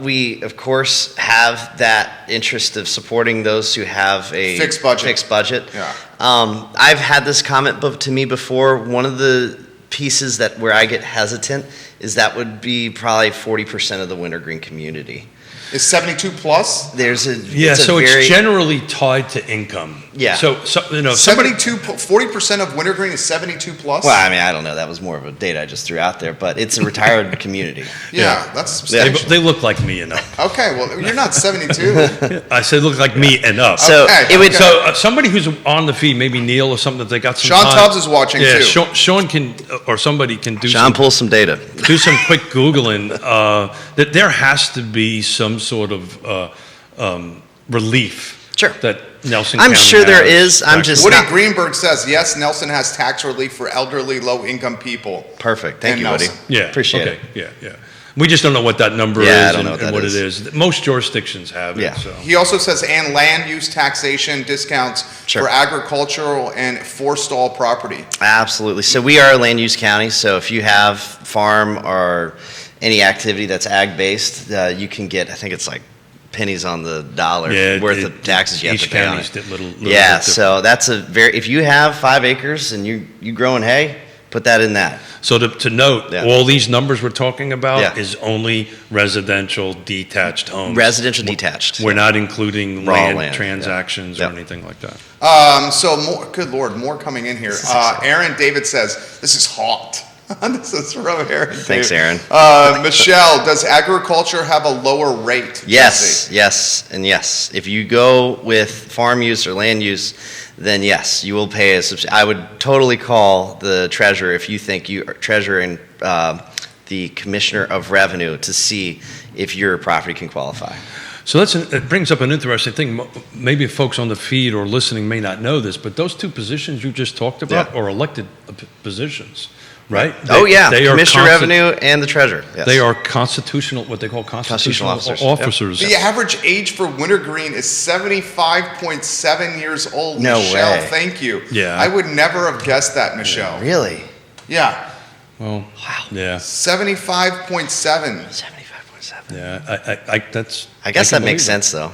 We, of course, have that interest of supporting those who have a Fixed budget. Yeah. Yeah. I've had this comment to me before. One of the pieces where I get hesitant is that would be probably 40% of the wintergreen community. Is 72 plus? There's a Yeah, it's a so very, it's generally tied to income. Yeah. So somebody 40% of wintergreen is 72 plus? Well, I mean, I don't know. That was more of a data I just threw out there, but it's a retired community. Yeah, that's they, substantial. they look like me and up. Okay, well, you're not 72. I said look like me and up. So Okay, it would. okay. So somebody who's on the feed, maybe Neil or something, if they got some Sean time. Tubbs is watching yeah, too. Sean can, or somebody can do Sean, pull some data. do some quick Googling, that there has to be some sort of relief. Sure. That Nelson I'm County sure there has. is. I'm just Woody not Greenberg says, yes, Nelson has tax relief for elderly, low-income people. perfect. Thank And you, Woody. Nelson. Yeah. Appreciate okay. it. Yeah. We just don't know what that number Yeah, I is don't know and, what and that what is. it is. Most jurisdictions have it. Yeah. So. He also says, and land use taxation discounts Sure. for agricultural and forestall property. Absolutely. So we are a land use county. So if you have farm or any activity that's ag based, you can get. I think it's like pennies on the dollar worth of taxes you have each to pay on county's it. little Yeah. bit So that's a very. If you have 5 acres and you growing hay, put that in that. So to note, Yeah. all these numbers we're talking about Yeah. is only residential detached homes. Residential detached. We're not including Raw land land, transactions yeah. or anything like that. So more, good Lord, more coming in here. Aaron David says, this is hot. This is from Aaron. Thanks, David. Aaron. Michelle, does agriculture have a lower rate? Yes, Jesse? yes, and yes. If you go with farm use or land use, then yes, you will pay I would totally call the treasurer if you think treasurer and the commissioner of revenue to see if your property can qualify. So it brings up an interesting thing. Maybe folks on the feed or listening may not know this, but those two positions you just talked about Yeah. are elected positions, right? Oh yeah, They are commissioner of revenue and the treasurer. Yes. They are constitutional, what they call constitutional officers. officers. The average age for wintergreen is 75.7 years old. No Michelle, way. thank you. Yeah. I would never have guessed that, Michelle. Really? Yeah, Well, Wow. yeah, 75.7. 75.7. yeah. That's. I guess can that makes believe it. sense though.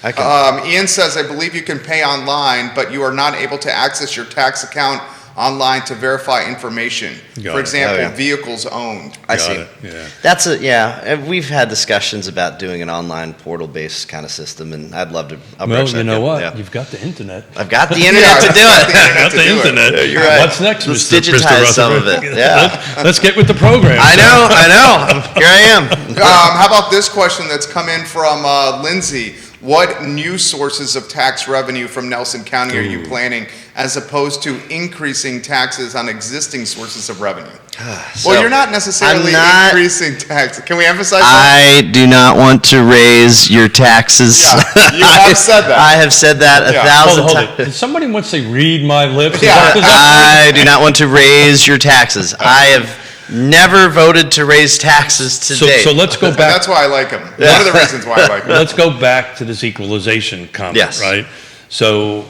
I can. Ian says, I believe you can pay online, but you are not able to access your tax account online to verify information. Got For it. example, Oh, yeah. vehicles owned. I Got see. it, yeah. That's and we've had discussions about doing an online portal-based kind of system, and I'd love to. I'll Well, broach you that know down. what? Yeah. You've got the internet. I've got the Yeah, internet to do I've it. got Got to the do it. internet. Yeah, you're right. What's next, Let's Mr. digitize some of Rutherford? it. Yeah. Let's get with the program. I know. Here I am. How about this question that's come in from Lindsay? What new sources of tax revenue from Nelson County are you planning as opposed to increasing taxes on existing sources of revenue? Well, you're not necessarily increasing taxes. Can we emphasize that? I do not want to raise your taxes. Yeah, you have said that. I have said that Yeah. 1,000 Hold it. times. Did somebody once say read my lips? Is Yeah. that- I do not want to raise your taxes. I have never voted to raise taxes to date. so let's go And back. that's why I like him. One of the reasons why I like him. Let's go back to this equalization comment, Yes. right? So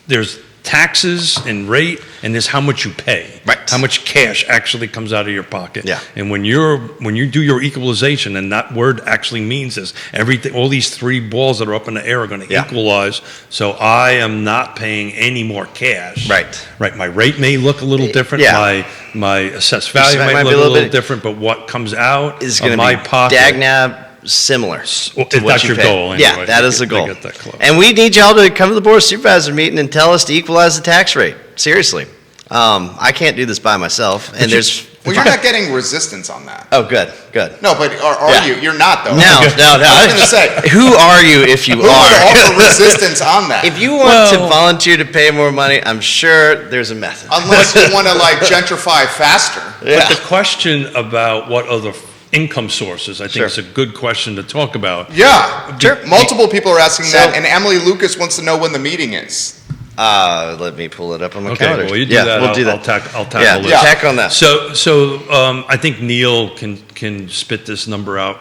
there's taxes and rate, and there's how much you pay. Right. How much cash actually comes out of your pocket. Yeah. And when you do your equalization, and that word actually means this, everything, all these three balls that are up in the air are going to Yeah. equalize. So I am not paying any more cash. Right. Right. My rate may look a little different. Yeah. My assessed value Might might be look a a little little bit- different, but what comes out is of going to my be pocket. dagnab similar. Well, to what that's you your pay. goal anyway. Yeah, that to is the get- to goal. get that close. And we need y'all to come to the Board of Supervisors meeting and tell us to equalize the tax rate. Seriously. I can't do this by myself. And there's. Well, you're not getting resistance on that. Oh, good, good. No, but are Yeah. you? You're not, though. No. I was going to say, Who are you if you who would are? offer resistance on that? If you want to Well- volunteer to pay more money, I'm sure there's a method. Unless you want to, like, gentrify faster. But the question about what other income sources, I think Sure. it's a good question to talk about. Yeah, Sure. multiple people are asking So- that, and Emily Lucas wants to know when the meeting is. Let me pull it up on my Okay, calendar. well, you do yeah, that. We'll do that. I'll tackle yeah, it. check on that. So I think Neil can spit this number out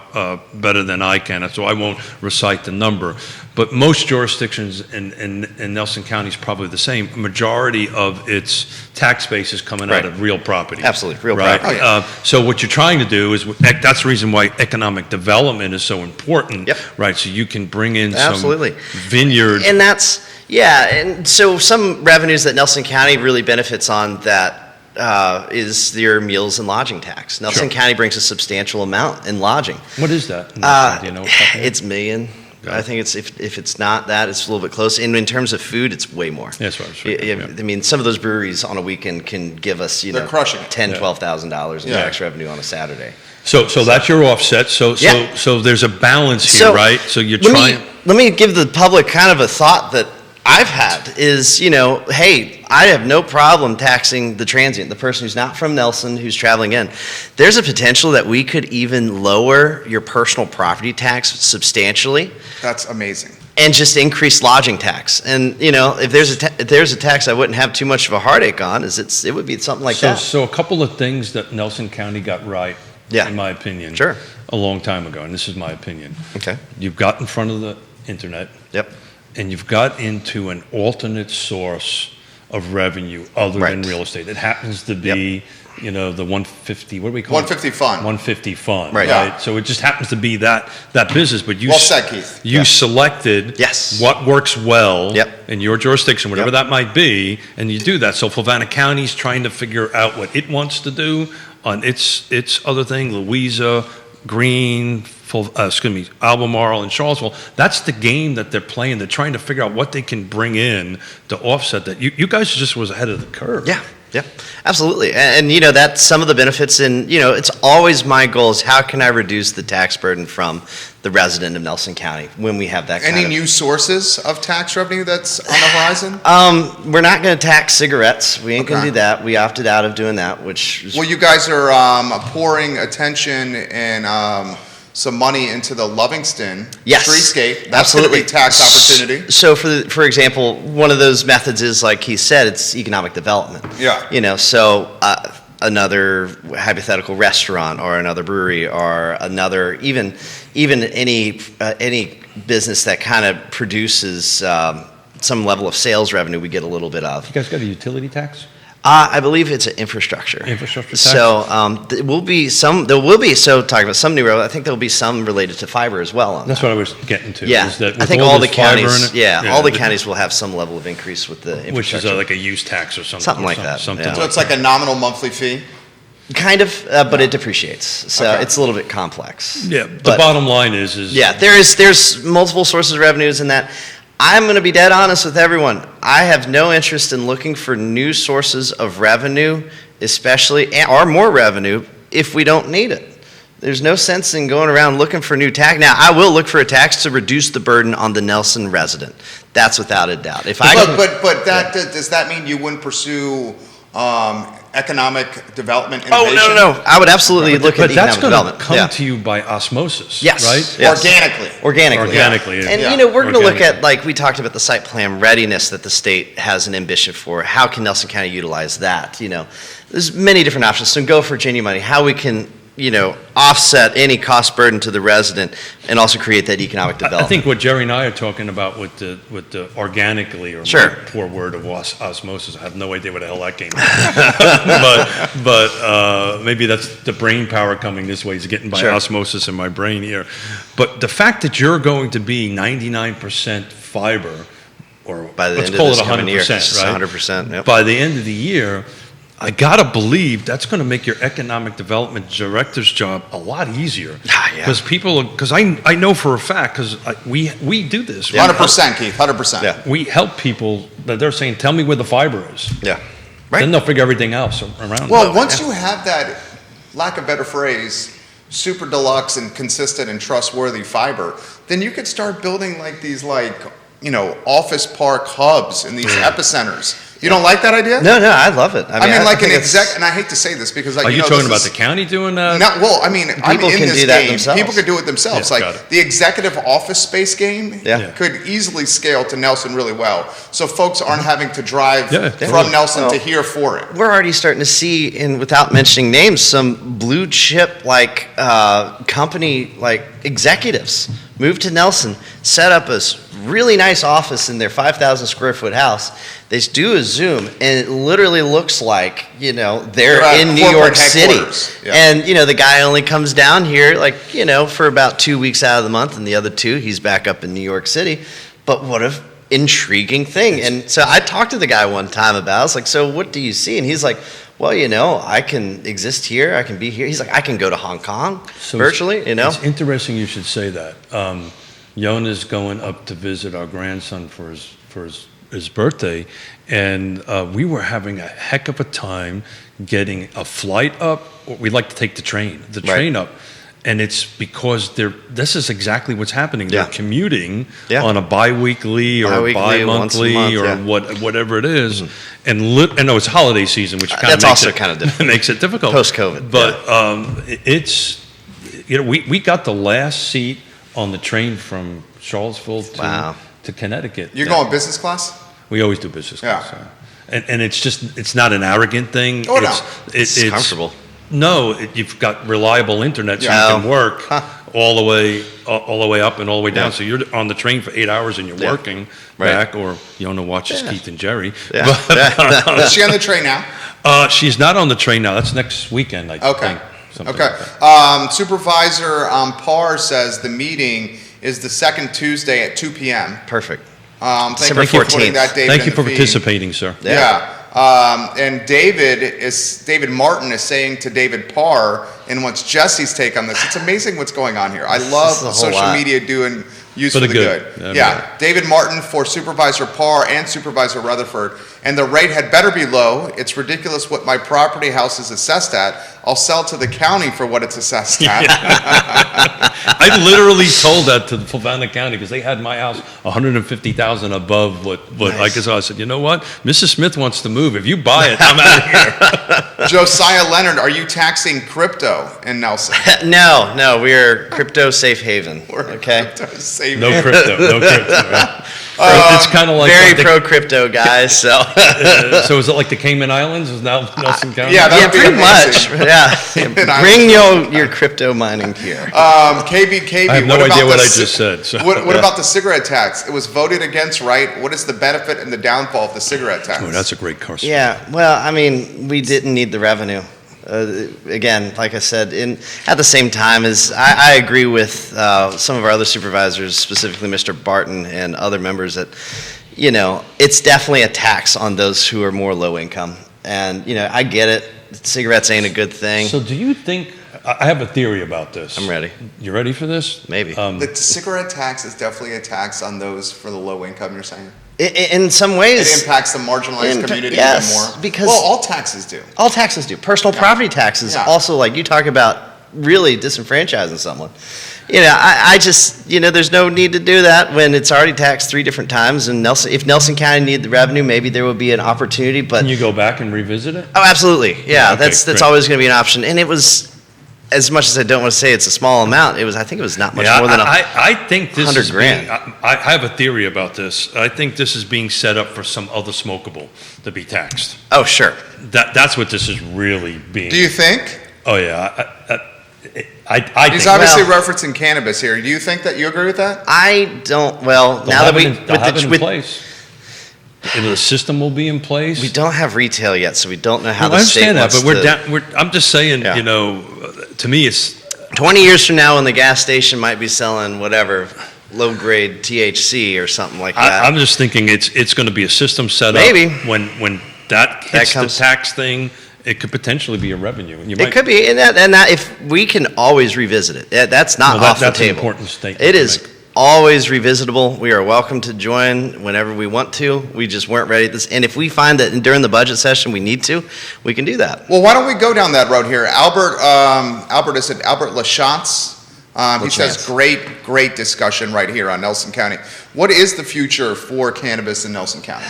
better than I can, so I won't recite the number. But most jurisdictions in Nelson County is probably the same. A majority of its tax base is coming out Right. of real property. Absolutely, real right? property. So what you're trying to do is, that's the reason why economic development is so important, Yep. right? So you can bring in Absolutely. some vineyard. And that's, yeah, and so some revenues that Nelson County really benefits on that is your meals and lodging tax. Nelson Sure. County brings a substantial amount in lodging. What is that? Do you know? It's million. Got I it. think if it's not that, it's a little bit close. And in terms of food, it's way more. That's what I was thinking, yeah. I mean, some of those breweries on a weekend can give us, They're crushing it. $10,000, Yeah. $12,000 in Yeah. tax revenue on a Saturday. So that's your offset. Yeah. So there's a balance here, right? So you're trying. Let me give the public kind of a thought that I've had is, hey, I have no problem taxing the transient, the person who's not from Nelson, who's traveling in. There's a potential that we could even lower your personal property tax substantially That's amazing. and just increase lodging tax. And, if there's a tax I wouldn't have too much of a heartache on, it would be something like that. So a couple of things that Nelson County got right, Yeah. in my opinion, Sure. a long time ago, and this is my opinion. Okay. You've got in front of the internet, Yep. and you've got into an alternate source of revenue other than Right. real estate. It happens to be, the 150. What do we call 150 it? fund. 150 fund. Right. Yeah. So it just happens to be that business, but you Well said, Keith. You Yeah. selected Yes. what works well Yep. in your jurisdiction, whatever Yep. that might be, and you do that. So Fluvanna County's trying to figure out what it wants to do on its other thing, Louisa, Greene, Albemarle, and Charlottesville. That's the game that they're playing. They're trying to figure out what they can bring in to offset that. You guys just was ahead of the curve. Yeah, yeah, absolutely. And that's some of the benefits. And, it's always my goal is how can I reduce the tax burden from the resident of Nelson County when we have that kind Any of... new sources of tax revenue that's on the horizon? We're not going to tax cigarettes. We ain't going Okay. to do that. We opted out of doing that, which is... Well, you guys are pouring attention and some money into the Livingston Yes, streetscape. That's absolutely. going to be tax opportunity. So, for example, one of those methods is, like he said, it's economic development. Yeah. So another hypothetical restaurant or another brewery or another, even any business that kind of produces some level of sales revenue, we get a little bit of. You guys got a utility tax? I believe it's an infrastructure. Infrastructure tax? So there will be some, talking about some new revenue, I think there will be some related to fiber as well on That's that. what I was getting to. Yeah, is that I with think all the this fiber counties, in it- all the counties will have some level of increase with the which is infrastructure. like a use tax or something. Something or like that, Something yeah. So it's like a nominal monthly fee? Kind of, but it depreciates, so Okay. it's a little bit complex. Yeah, the But- bottom line is Yeah, there's multiple sources of revenues in that. I'm going to be dead honest with everyone. I have no interest in looking for new sources of revenue, especially, or more revenue, if we don't need it. There's no sense in going around looking for new tax. Now, I will look for a tax to reduce the burden on the Nelson resident. That's without a doubt. If I But does that mean you wouldn't pursue economic development Oh, innovation? no. I would absolutely look at but that's economic going to development. come Yeah. to you by osmosis, Yes. right? Yes. Organically. Organically. Yeah. And, Yeah. we're going to look at, Organically. like we talked about the site plan readiness that the state has an ambition for. How can Nelson County utilize that? There's many different options. So go for genuine money. How we can, offset any cost burden to the resident and also create that economic development. I think what Jerry and I are talking about with the organically, or Sure. my poor word of osmosis, I have no idea what the hell that came from. but maybe that's the brain power coming this way. It's getting by Sure. osmosis in my brain here. But the fact that you're going to be 99% fiber, or By the let's end of call this it coming year, 100%, it's right? 100%. Yep. By the end of the year, I gotta believe that's going to make your economic development director's job a lot easier. Ah, yeah. Because I know for a fact, because we do this. 100%, Keith, 100%. Yeah. We help people that they're saying, tell me where the fiber is. Yeah. Then they'll figure everything else around Well, it. once you have that, lack of better phrase, super deluxe and consistent and trustworthy fiber, then you could start building like these office park hubs in these epicenters. You don't like that idea? No, I love it. I mean, like think an it's- exec, and I hate to say this because, like, Are you know, talking this about is- the county doing that? No, well, I mean, I'm People in can this do that game. themselves. People can do it themselves. Yeah, Like got it. the executive office space game Yeah. could easily scale to Nelson really well. So folks aren't having to drive Yeah, from totally. Nelson to Well, here for it. We're already starting to see, and without mentioning names, some blue chip like company like executives move to Nelson, set up a really nice office in their 5,000 square foot house. They do a Zoom, and it literally looks like they're They're at in New corporate York City, headquarters. Yeah. and the guy only comes down here like for about 2 weeks out of the month, and the other 2 he's back up in New York City. But what a intriguing thing. And so I talked to the guy one time about it. I was like, so what do you see? And he's like, well, I can exist here. I can be here. He's like, I can go to Hong Kong So virtually, It's interesting you should say that. Yona's going up to visit our grandson for his birthday, and we were having a heck of a time getting a flight up. We like to take the train up. And it's because this is exactly what's happening. They're Yeah. commuting Yeah. on a bi-weekly or Bi-weekly, bi-monthly once a or month, yeah. whatever it is. And I know it's holiday season, which kind of That's makes also it, kind of difficult. makes it difficult. Post-COVID, But it's, we got the last seat on the train from Charlottesville Wow. to Connecticut. You're going business class? We always do business Yeah. class. And it's not an arrogant thing. Oh, no. It's comfortable. No, you've got reliable internet, so Yeah. you can work all the way up and all the way down. Yeah. So you're on the train for 8 hours and you're Yeah. working Right. back, or Yonna watches Keith and Jerry. Yeah. Is she on the train now? She's not on the train now. That's next weekend, I Okay. think. Something Okay. like that. Supervisor Parr says the meeting is the second Tuesday at 2 p.m. Perfect. Thank December you for putting 14th. that, David, Thank in you the for feed. participating, sir. Yeah. And David Martin is saying to David Parr, and what's Jesse's take on this? It's amazing what's going on here. I love is a whole social lot. media doing use For for the the good. good. Yeah, Yeah. David Martin for Supervisor Parr and Supervisor Rutherford. And the rate had better be low. It's ridiculous what my property house is assessed at. I'll sell to the county for what it's assessed at. I literally told that to the Fulvana County because they had my house 150,000 above what I guess I said, you know what? Mrs. Smith wants to move. If you buy it, I'm out of here. Josiah Leonard, are you taxing crypto in Nelson? No, we are crypto safe haven. Okay. Save No it. crypto. Right? It's kind of like Very the- pro crypto guys. So So is it like the Cayman Islands? Is now Nelson County? yeah, that yeah, would be pretty amazing. much. Yeah. I- Bring your crypto mining here. KB, I have no what about idea what the I ci- just said. So. What about the cigarette tax? It was voted against, right? What is the benefit and the downfall of the cigarette tax? Oh, that's a great question. Yeah, well, I mean, we didn't need the revenue. Again, like I said, at the same time as I agree with some of our other supervisors, specifically Mr. Barton and other members, that it's definitely a tax on those who are more low income. And I get it. Cigarettes ain't a good thing. So do you think, I have a theory about this. I'm ready. You ready for this? Maybe. The cigarette tax is definitely a tax on those for the low income, you're saying? In some ways, It impacts the marginalized community yes, even more. because- well, all taxes do. all taxes do. Personal property taxes Yeah. also, like you talk about really disenfranchising someone. I just, there's no need to do that when it's already taxed 3 different times. And if Nelson County needed the revenue, maybe there would be an opportunity. But Can you go back and revisit it? oh, absolutely, yeah, Okay, that's great. always going to be an option. And it was, as much as I don't want to say it's a small amount, I think it was not much more than I think this 100 is grand. I have a theory about this. I think this is being set up for some other smokable to be taxed. oh, sure. That's what this is really being. Do you think? Oh yeah, I think. He's obviously referencing cannabis here. Do you think that you agree with that? I don't, well, They'll now that have we, it in, they'll have it in with, place. And the system will be in place. we don't have retail yet, so we don't know how No, I the state understand that, wants but we're to. down. I'm just saying, Yeah. to me, it's 20 years from now, when the gas station might be selling whatever low-grade THC or something like that. I'm just thinking it's going to be a system set Maybe. up when that hits comes- the tax thing. It could potentially be a revenue. And you It could be, and that if we can always revisit it, that's not off that's the an table. important statement. It to is make. always revisitable. We are welcome to join whenever we want to. We just weren't ready at this, and if we find that during the budget session we need to, we can do that. Well, why don't we go down that road here? Albert Lachatz. He says, great discussion right here on Nelson County. What is the future for cannabis in Nelson County?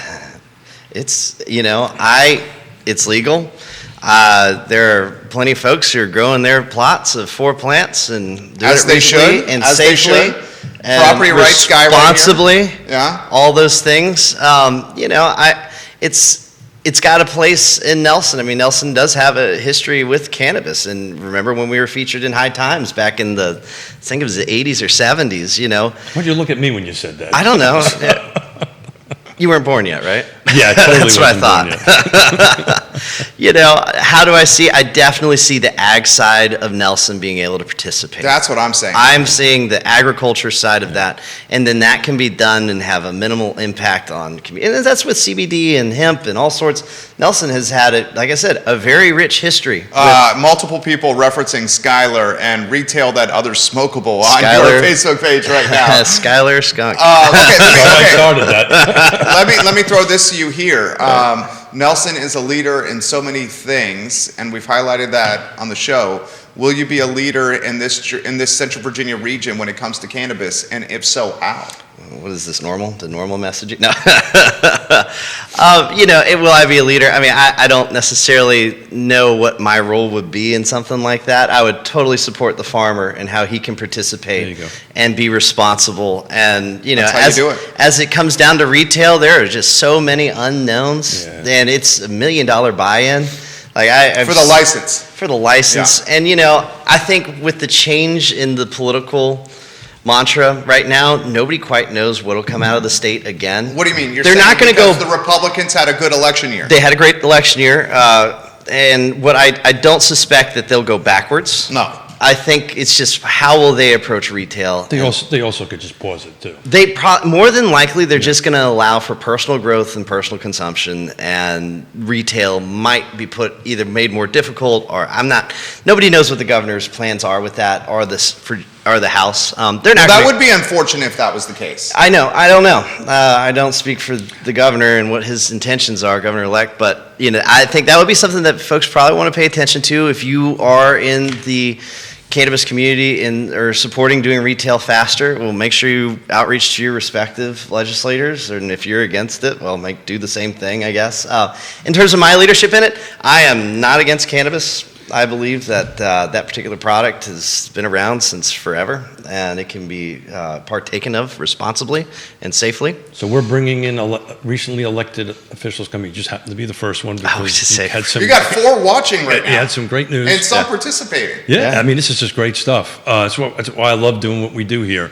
It's it's legal. There are plenty of folks who are growing their plots of 4 plants and doing As it they legally should, and as they safely. should. And Property rights guy right here. responsibly. Yeah. All those things. It's got a place in Nelson. I mean, Nelson does have a history with cannabis. And remember when we were featured in High Times back in I think it was the 80s or 70s, Why'd you look at me when you said that? I don't know. You weren't born yet, right? Yeah, I totally That's what I wasn't born thought. How do I see? I definitely see the ag side of Nelson being able to participate. That's what I'm saying. I'm seeing the agriculture side of that, and then that can be done and have a minimal impact on community. And that's with CBD and hemp and all sorts. Nelson has had it, like I said, a very rich history. Multiple people referencing Skylar and retail that other smokable on Skylar. your Facebook page right now. Skylar Skunk. I Okay. started that. Let me throw this to you here. Nelson is a leader in so many things, and we've highlighted that on the show. Will you be a leader in this Central Virginia region when it comes to cannabis, and if so, how? What is this, normal? The normal messaging? No. Will I be a leader? I mean, I don't necessarily know what my role would be in something like that. I would totally support the farmer and how he can participate There you go. and be responsible. And, That's how you do it. as it comes down to retail, there are just so many unknowns, and it's $1 million buy-in. For the license. For the license. Yeah. And, I think with the change in the political mantra right now, nobody quite knows what will come out of the state again. What do you mean? You're They're saying not going to go. because the Republicans had a good election year. They had a great election year, and what I don't suspect that they'll go backwards. No. I think it's just how will they approach retail. They also could just pause it too. They more than likely they're just going to allow for personal growth and personal consumption, and retail might be either made more difficult or nobody knows what the governor's plans are with that or the House. They're not. That would be unfortunate if that was the case. I know. I don't know. I don't speak for the governor and what his intentions are, governor-elect, but I think that would be something that folks probably want to pay attention to if you are in the cannabis community or supporting doing retail faster. Well, make sure you outreach to your respective legislators, and if you're against it, well, do the same thing, I guess. In terms of my leadership in it, I am not against cannabis. I believe that that particular product has been around since forever, and it can be partaken of responsibly and safely. So we're bringing in recently elected officials coming. You just happen to be the first one because You got 4 watching right now. You had some great news. And some participating. Yeah, I mean, this is just great stuff. That's why I love doing what we do here.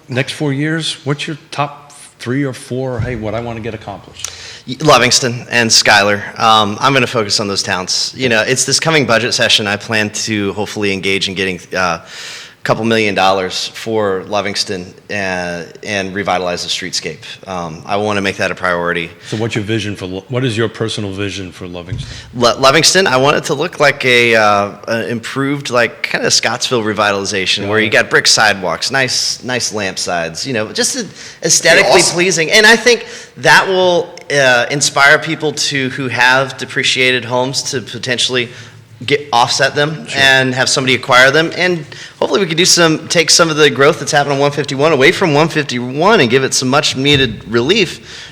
Next 4 years, what's your top 3 or 4, hey, what I want to get accomplished? Livingston and Schuyler. I'm going to focus on those towns. It's this coming budget session. I plan to hopefully engage in getting a couple $1 million for Livingston and revitalize the streetscape. I want to make that a priority. So what's your vision what is your personal vision for Livingston? Livingston, I want it to look like an improved, kind of Scottsville revitalization, where you got brick sidewalks, nice lamp sides, just aesthetically pleasing. And I think that will inspire people who have depreciated homes to potentially offset them and have somebody acquire them, and hopefully we could take some of the growth that's happened on 151 away from 151 and give it some much needed relief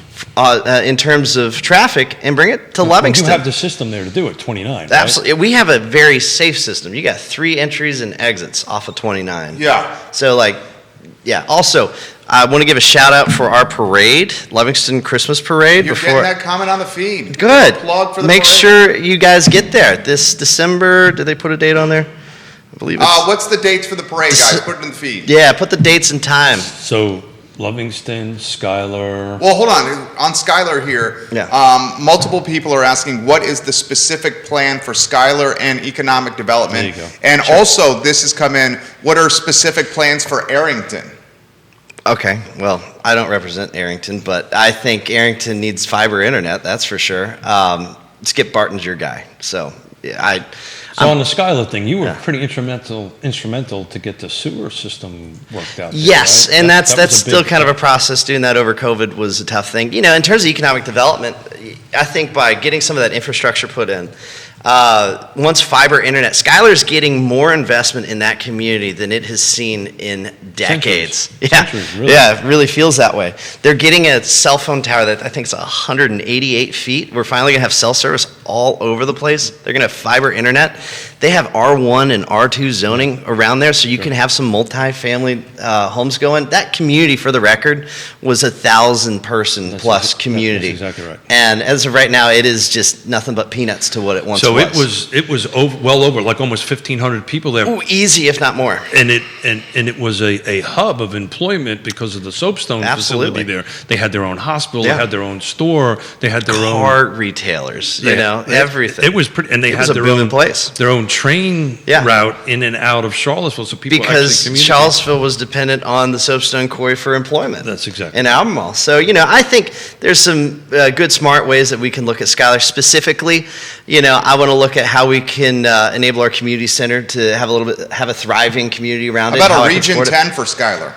in terms of traffic and bring it to Livingston. You have the system there to do it, 29. Absolutely. Right? We have a very safe system. You got 3 entries and exits off of 29. Yeah. So also, I want to give a shout out for our parade, Livingston Christmas Parade. You're getting that comment on the feed. Good. Plug for the Make parade. sure you guys get there this December. Did they put a date on there? I believe it's. What's the dates for the parade, guys? Put it in the feed. Yeah, put the dates and time. So Livingston, Schuyler. Well, hold on Schuyler here. Yeah. Multiple people are asking what is the specific plan for Schuyler and economic development. There you go. And also, this has come in, what are specific plans for Arrington? Okay, well, I don't represent Arrington, but I think Arrington needs fiber internet, that's for sure. Skip Barton's your guy, so yeah, So on the Schuyler thing, you were pretty instrumental to get the sewer system worked out. Yes, right? and that's was a still big kind of a process. Doing that over COVID was a tough thing. In terms of economic development, I think by getting some of that infrastructure put in, wants fiber internet. Skylar's getting more investment in that community than it has seen in decades. Centuries, really. Yeah, it really feels that way. They're getting a cell phone tower that I think is 188 feet. We're finally going to have cell service all over the place. They're going to have fiber internet. They have R1 and R2 zoning around there, so you can have some multi-family homes going. That community, for the record, was 1,000-person plus community. That's exactly right. And as of right now, it is just nothing but peanuts to what it once So was. it was well over, like almost 1,500 people there. Ooh, easy, if not more. And it was a hub of employment because of the soapstone Absolutely. facility there. They had their own hospital, Yeah. they had their own store, they had their Car retailers, you know, everything. It was pretty, and they It had was a their booming own place. their own train Yeah. route in and out of Charlottesville, so people actually Because communicated. Charlottesville was dependent on the soapstone quarry for employment. That's exactly In Albemarle. So, you know, I think there's some good, smart ways that we can look at Skylar. Specifically, you know, I want to look at how we can enable our community center to have a thriving community around it. How how about I a can Region support it. 10 for Skylar?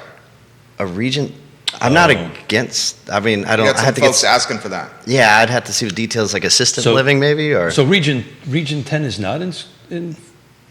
A region? I'm not against. I mean, I We don't. got I some have to folks get. asking for that. Yeah, I'd have to see the details, like assisted So- living, maybe, or. So Region 10 is not in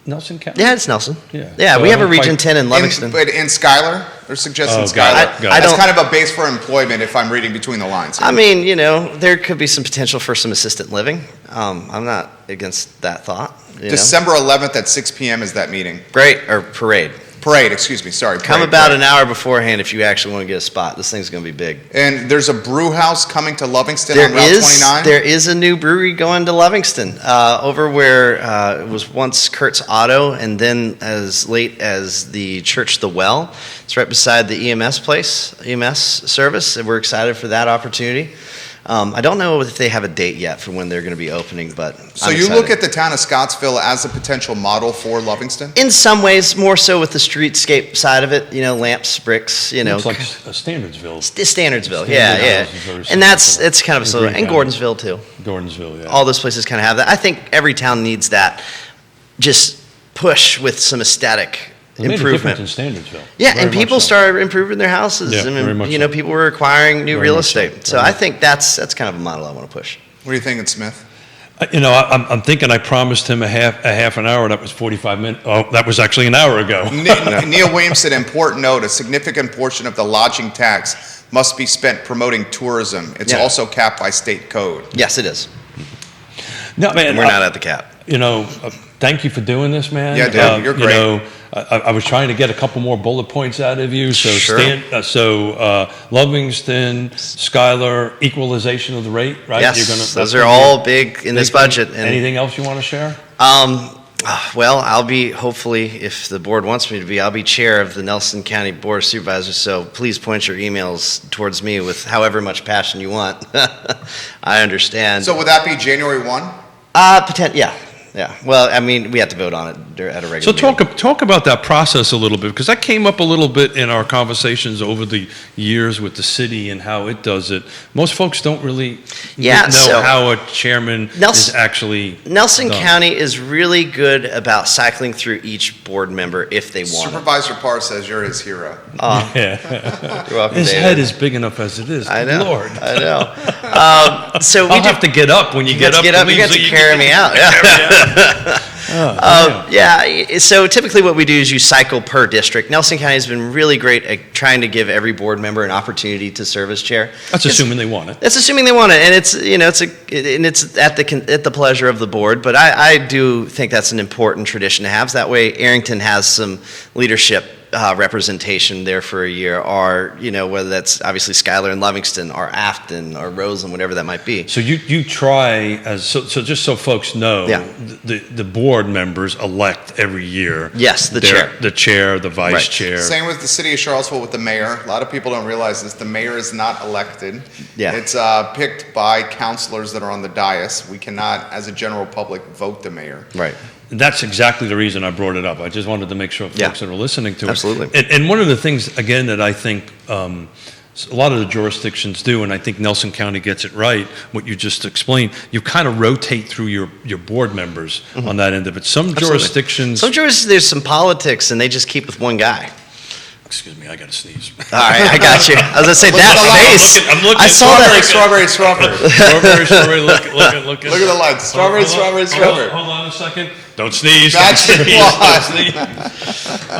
Nelson County? Yeah, it's Nelson. Yeah. Yeah, So we I have a don't Region quite- 10 in Livingston. But in Skylar, they're suggesting Oh, got Skylar. it, got it. That's don't- kind of a base for employment if I'm reading between the lines. I mean, you know, there could be some potential for some assisted living. I'm not against that thought. You know? December 11th at 6 p.m. is that meeting. Great, or parade. Parade, excuse me, sorry. Come parade, about parade. an hour beforehand if you actually want to get a spot. This thing's going to be big. And there's a brew house coming to Livingston There on Route is 29. there is a new brewery going to Livingston, over where it was once Kurt's Auto, and then as late as the Church the Well. It's right beside the EMS place, EMS service, and we're excited for that opportunity. I don't know if they have a date yet for when they're going to be opening, but So I'm you excited. look at the town of Scottsville as a potential model for Livingston? In some ways, more so with the streetscape side of it, you know, lamps, bricks, you know. It's like Standardsville, Standardsville, Standard yeah, House yeah. is very And similar that's, to it's kind of in similar. Greene And County. Gordonsville, too. Gordonsville, yeah. All those places kind of have that. I think every town needs that, just push with some aesthetic It made a difference improvement. in Standardsville. Yeah, Very and people much so. started improving their houses. Yeah, I mean, very much you know, so. people were acquiring new Very real much so. estate. So Very I much think that's kind of a model I want to push. What are you thinking, Smith? You know, I'm thinking I promised him a half an hour. That was 45 minutes. Oh, that was actually an hour ago. Neil Williams said, important note, a significant portion of the lodging tax must be spent promoting tourism. It's Yeah. also capped by state code. Yes, it is. No, man, And we're not at the cap. You know, thank you for doing this, man. Yeah, dude, you're great. You know, I was trying to get a couple more bullet points out of you. So, Sure. Livingston, Skylar, equalization of the rate, right? Yes, those are all big in this budget. And Anything else you want to share? Well, I'll be, hopefully, if the board wants me to be, I'll be chair of the Nelson County Board of Supervisors, so please point your emails towards me with however much passion you want. I understand. So would that be January 1? Yeah. Well, I mean, we have to vote on it at a regular So meeting. talk about that process a little bit, because that came up a little bit in our conversations over the years with the city and how it does it. Most folks don't really know so how a chairman is actually Nelson done. County is really good about cycling through each board member if they want it. Supervisor Parr says you're his hero. Yeah. You're welcome, His David. head is big enough as it is. I know. Lord. I know. So we I'll have to get up when you get up. You leave got so to you carry can- me out. Yeah. So typically what we do is you cycle per district. Nelson County has been really great at trying to give every board member an opportunity to serve as chair. That's assuming they want it. That's assuming they want it, and it's at the pleasure of the board. But I do think that's an important tradition to have. So that way, Arrington has some leadership representation there for a year, or whether that's obviously Schuyler and Livingston, or Afton, or Roseland, whatever that might be. So you try so just so folks know, Yeah. the board members elect every year. Yes, the chair, the vice Right. chair. Same with the city of Charlottesville with the mayor. A lot of people don't realize this. The mayor is not elected. Yeah. It's picked by councilors that are on the dais. We cannot, as a general public, vote the mayor. Right. That's exactly the reason I brought it up. I just wanted to make sure folks Yeah. that are listening to Absolutely. it. And one of the things, again, that I think a lot of the jurisdictions do, and I think Nelson County gets it right, what you just explained, you kind of rotate through your board members on that end of it. Some Absolutely. jurisdictions... Some jurisdictions, there's some politics, and they just keep with one guy. Excuse me, I got to sneeze. All right, I got you. I was gonna say Look at the that lights. face. I'm looking. I saw that. Strawberry. Strawberry, look. Look at the lights. Strawberry. Hold on a second. Don't sneeze. That's Don't sneeze. why. Don't sneeze.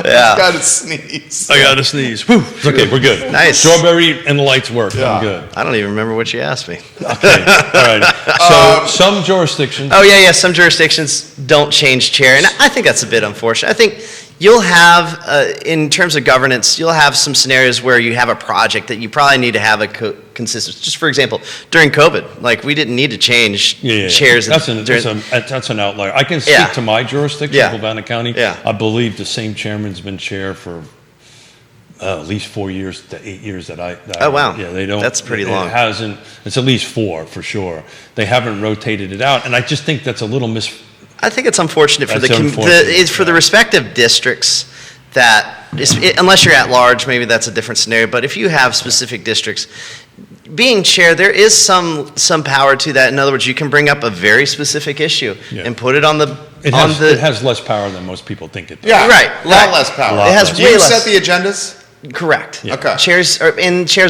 Yeah. Got to sneeze. I got to sneeze. Whew. Okay, we're good. Nice. Strawberry and the lights work. Yeah. I'm good. I don't even remember what you asked me. Okay. All right. So some jurisdictions. Oh yeah. Some jurisdictions don't change chair, and I think that's a bit unfortunate. I think you'll have, in terms of governance, you'll have some scenarios where you have a project that you probably need to have a consistent. Just for example, during COVID, like we didn't need to change chairs. That's an outlier. I can speak to my jurisdiction, Havana County. Yeah. I believe the same chairman's been chair for at least 4 years to 8 years that I. Oh wow! Yeah, they don't. That's pretty long. It hasn't. It's at least 4 for sure. They haven't rotated it out, and I just think that's a little I think it's unfortunate for the respective districts that, unless you're at large, maybe that's a different scenario. But if you have specific districts, being chair, there is some power to that. In other words, you can bring up a very specific issue and put it on the. It has less power than most people think it does. Yeah, right. A lot less power. It has Do way you less. set the agendas? Correct. Yeah. Okay. Chairs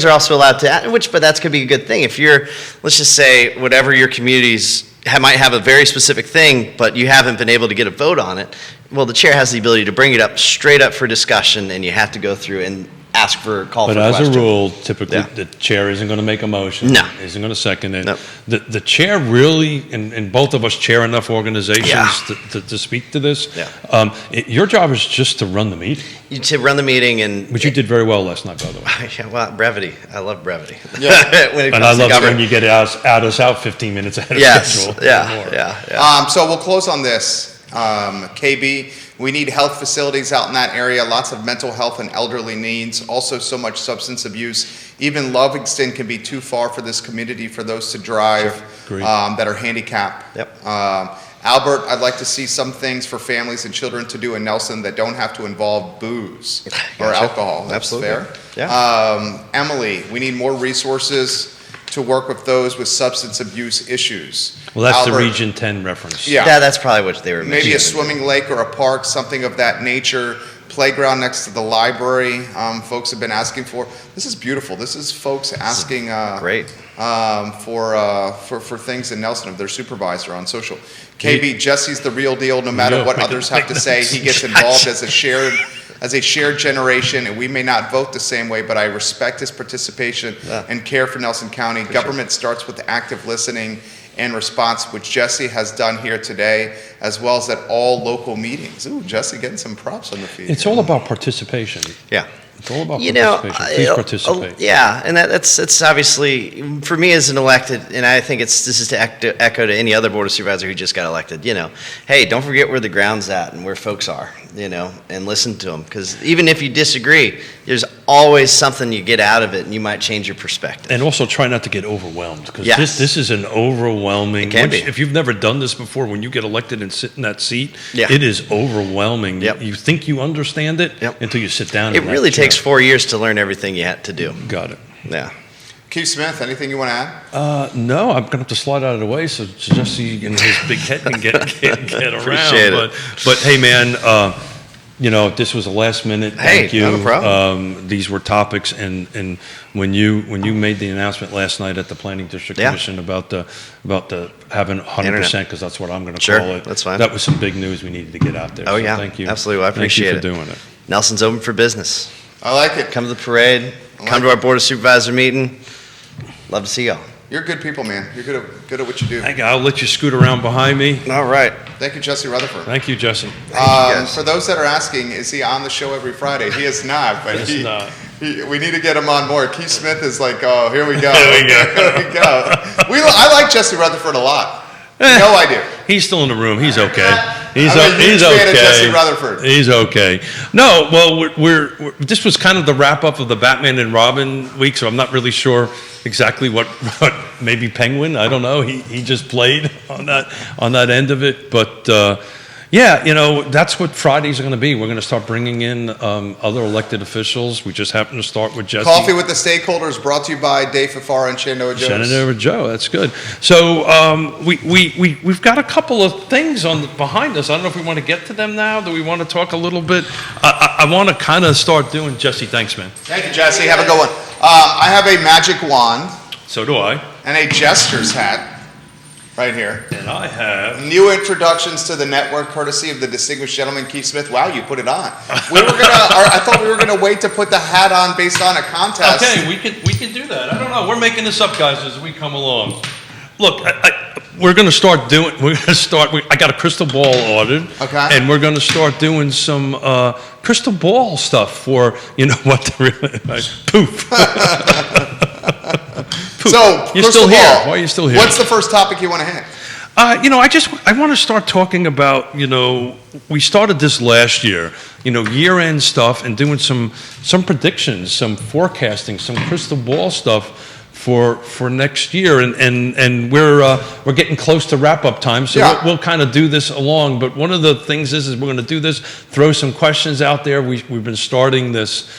are also allowed to, but that could be a good thing. If you're, let's just say, whatever your communities might have a very specific thing, but you haven't been able to get a vote on it, well, the chair has the ability to bring it up straight up for discussion, and you have to go through and ask for a call for question. But as a rule, typically the chair isn't going to make a motion. No. Isn't going to second it. No. The chair really, and both of us chair enough organizations to speak to this. Yeah. Your job is just to run the meeting. To run the meeting and. Which you did very well last night, by the way. Yeah, well, brevity. I love brevity. Yeah. When it And comes I to love it when government. you get us out 15 minutes ahead of schedule. Yeah. So we'll close on this. KB, we need health facilities out in that area, lots of mental health and elderly needs, also so much substance abuse. Even Livingston can be too far for this community for those to drive that are handicapped. Yep. Albert, I'd like to see some things for families and children to do in Nelson that don't have to involve booze or alcohol. That's Absolutely. fair. Yeah. Emily, we need more resources to work with those with substance abuse issues. Well, that's Albert, the Region 10 reference. Yeah. That's probably what they were mentioning. Maybe a swimming lake or a park, something of that nature. Playground next to the library. Folks have been asking for. This is beautiful. This is folks asking Great. For things in Nelson of their supervisor on social. KB, Jesse's the real deal. No matter what others have to say, he gets involved as a shared generation, and we may not vote the same way, but I respect his participation and care for Nelson County. Government starts with active listening and response, which Jesse has done here today, as well as at all local meetings. Ooh, Jesse getting some props on the feed. It's all about participation. Yeah. It's all about participation. Please participate. Yeah, and that's obviously, for me as an elected, and I think this is to echo to any other board of supervisor who just got elected, hey, don't forget where the ground's at and where folks are, and listen to them. Because even if you disagree, there's always something you get out of it, and you might change your perspective. And also try not to get overwhelmed, because this is an overwhelming. It can be. If you've never done this before, when you get elected and sit in that seat, Yeah. it is overwhelming. Yep. You think you understand it Yep. until you sit down. It in really that chair. takes 4 years to learn everything you had to do. Got it. Yeah. Keith Smith, anything you want to add? No, I'm gonna have to slide out of the way so Jesse and his big head can get around. Appreciate it. But hey, man, this was a last minute. Hey, Thank you. not a problem. These were topics, and when you made the announcement last night at the Planning District Yeah. Commission about the having 100%, because that's what I'm going to Sure, call it. that's fine. That was some big news we needed to get out there. Oh, So yeah, thank you. absolutely. I appreciate Thank you it. for doing it. Nelson's open for business. I like it. Come to the parade. Come to our board of supervisor meeting. Love to see y'all. You're good people, man. You're good at what you do. Thank you. I'll let you scoot around behind me. All right. Thank you, Jesse Rutherford. Thank you, Jesse. guys. For those that are asking, is he on the show every Friday? He is not, but He's not. we need to get him on more. Keith Smith is like, oh, here we go. Here we go. Here we go. I like Jesse Rutherford a lot. No, I do. He's still in the room. He's okay. He's I'm a huge he's fan of okay. Jesse Rutherford. He's okay. No, well, we're this was kind of the wrap up of the Batman and Robin week, so I'm not really sure exactly what maybe Penguin. I don't know. He just played on that end of it, but Yeah, that's what Fridays are going to be. We're going to start bringing in other elected officials. We just happen to start with Jesse. Coffee with the Stakeholders, brought to you by Dave Fafara and Shenandoah Joe. Shenandoah Joe, that's good. So we've got a couple of things behind us. I don't know if we want to get to them now. Do we want to talk a little bit? I want to kind of start doing, Jesse, thanks, man. Thank you, Jesse. Have a good one. I have a magic wand. So do I. And a jester's hat. Right here. And I have new introductions to the network, courtesy of the distinguished gentleman Keith Smith. Wow, you put it on. I thought we were gonna wait to put the hat on based on a contest. Okay, we can do that. I don't know. We're making this up, guys, as we come along. Look, we're gonna start doing. I got a crystal ball ordered. Okay. And we're gonna start doing some crystal ball stuff for what the really poof. So, you're still here. Why are you still here? What's the first topic you want to hit? I want to start talking about, we started this last year, year-end stuff and doing some predictions, some forecasting, some crystal ball stuff for next year, and we're getting close to wrap-up time, so yeah. we'll kind of do this along. But one of the things is we're going to do this, throw some questions out there. We've been starting this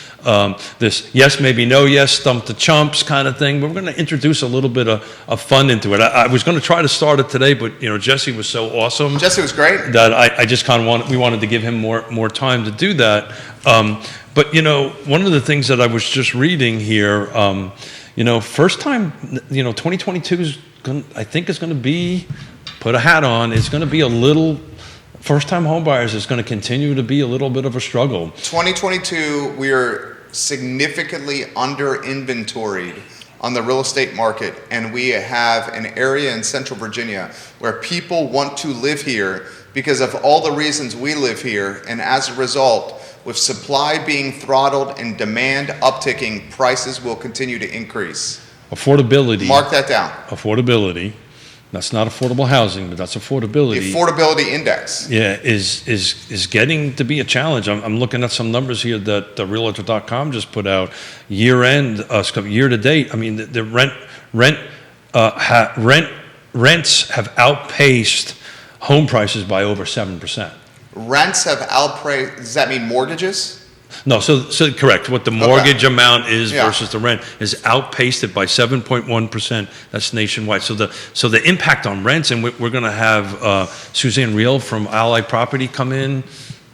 yes, maybe no, yes, stump the chumps kind of thing. But we're going to introduce a little bit of fun into it. I was going to try to start it today, but Jesse was so awesome. Jesse was great. That I just kind of we wanted to give him more time to do that. But one of the things that I was just reading here, first time, 2022 I think is going to be, put a hat on, it's going to be a little. First-time homebuyers is going to continue to be a little bit of a struggle. 2022, we are significantly under-inventoried on the real estate market, and we have an area in Central Virginia where people want to live here because of all the reasons we live here, and as a result, with supply being throttled and demand upticking, prices will continue to increase. Affordability. Mark that down. Affordability. That's not affordable housing, but that's affordability. The affordability index. Yeah, is getting to be a challenge. I'm looking at some numbers here that Realtor.com just put out. Year to date. I mean, the rents have outpaced home prices by over 7%. Rents have outpaced. Does that mean mortgages? No, so correct. What the mortgage amount is versus the rent is outpaced it by 7.1%. That's nationwide. So the impact on rents, and we're going to have Suzanne Reel from Ally Property come in,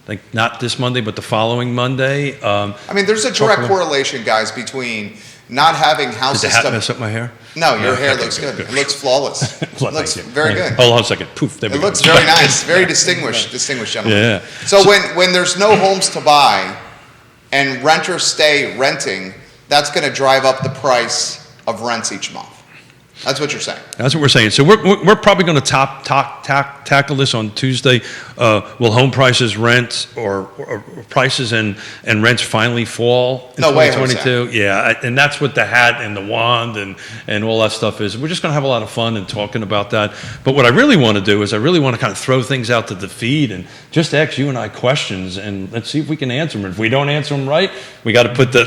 like not this Monday, but the following Monday. There's a direct correlation, guys, between not having houses. Did the hat mess up my hair? No, your hair looks good. It looks flawless. It looks very good. Hold on a second. Poof. There we go. It looks very nice. Very distinguished gentleman. Yeah. So when there's no homes to buy, and renters stay renting, that's going to drive up the price of rents each month. That's what you're saying. That's what we're saying. So we're probably going to tackle this on Tuesday. Will home prices, rents, or prices and rents finally fall in 2022? Yeah, and that's what the hat and the wand and all that stuff is. We're just going to have a lot of fun and talking about that. But what I really want to do is I really want to kind of throw things out to the feed and just ask you and I questions, and let's see if we can answer them. If we don't answer them right, we got to put the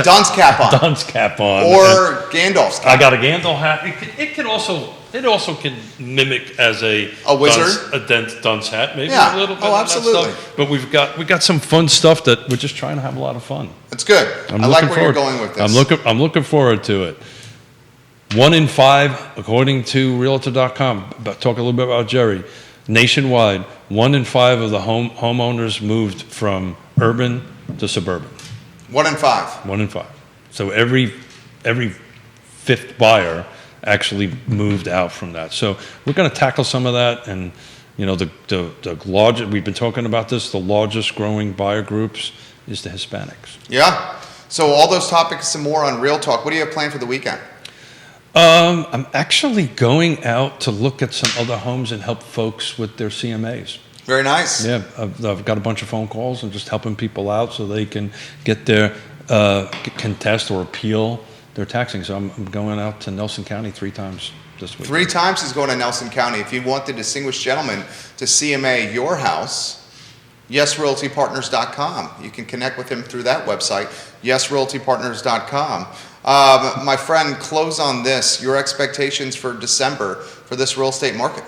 dunce cap on. Dunce cap on. Or Gandalf's cap. I got a Gandalf hat. It also can mimic as a wizard, a dunce hat, maybe a little bit. Oh, absolutely. Stuff. But we got some fun stuff that we're just trying to have a lot of fun. That's good. I like where you're going with this. I'm looking forward to it. 1 in 5, according to Realtor.com. Talk a little bit about Jerry. Nationwide, 1 in 5 of the homeowners moved from urban to suburban. 1 in 5. 1 in 5. So every fifth buyer actually moved out from that. So we're going to tackle some of that, and the largest, we've been talking about this, the largest growing buyer groups is the Hispanics. Yeah. So all those topics and more on Real Talk. What do you have planned for the weekend? I'm actually going out to look at some other homes and help folks with their CMAs. Very nice. Yeah, I've got a bunch of phone calls and just helping people out so they can get their contest or appeal their taxing. So I'm going out to Nelson County 3 times this week. 3 times he's going to Nelson County. If you want the distinguished gentleman to CMA your house, YesRealtyPartners.com. You can connect with him through that website, YesRealtyPartners.com. My friend, close on this. Your expectations for December for this real estate market?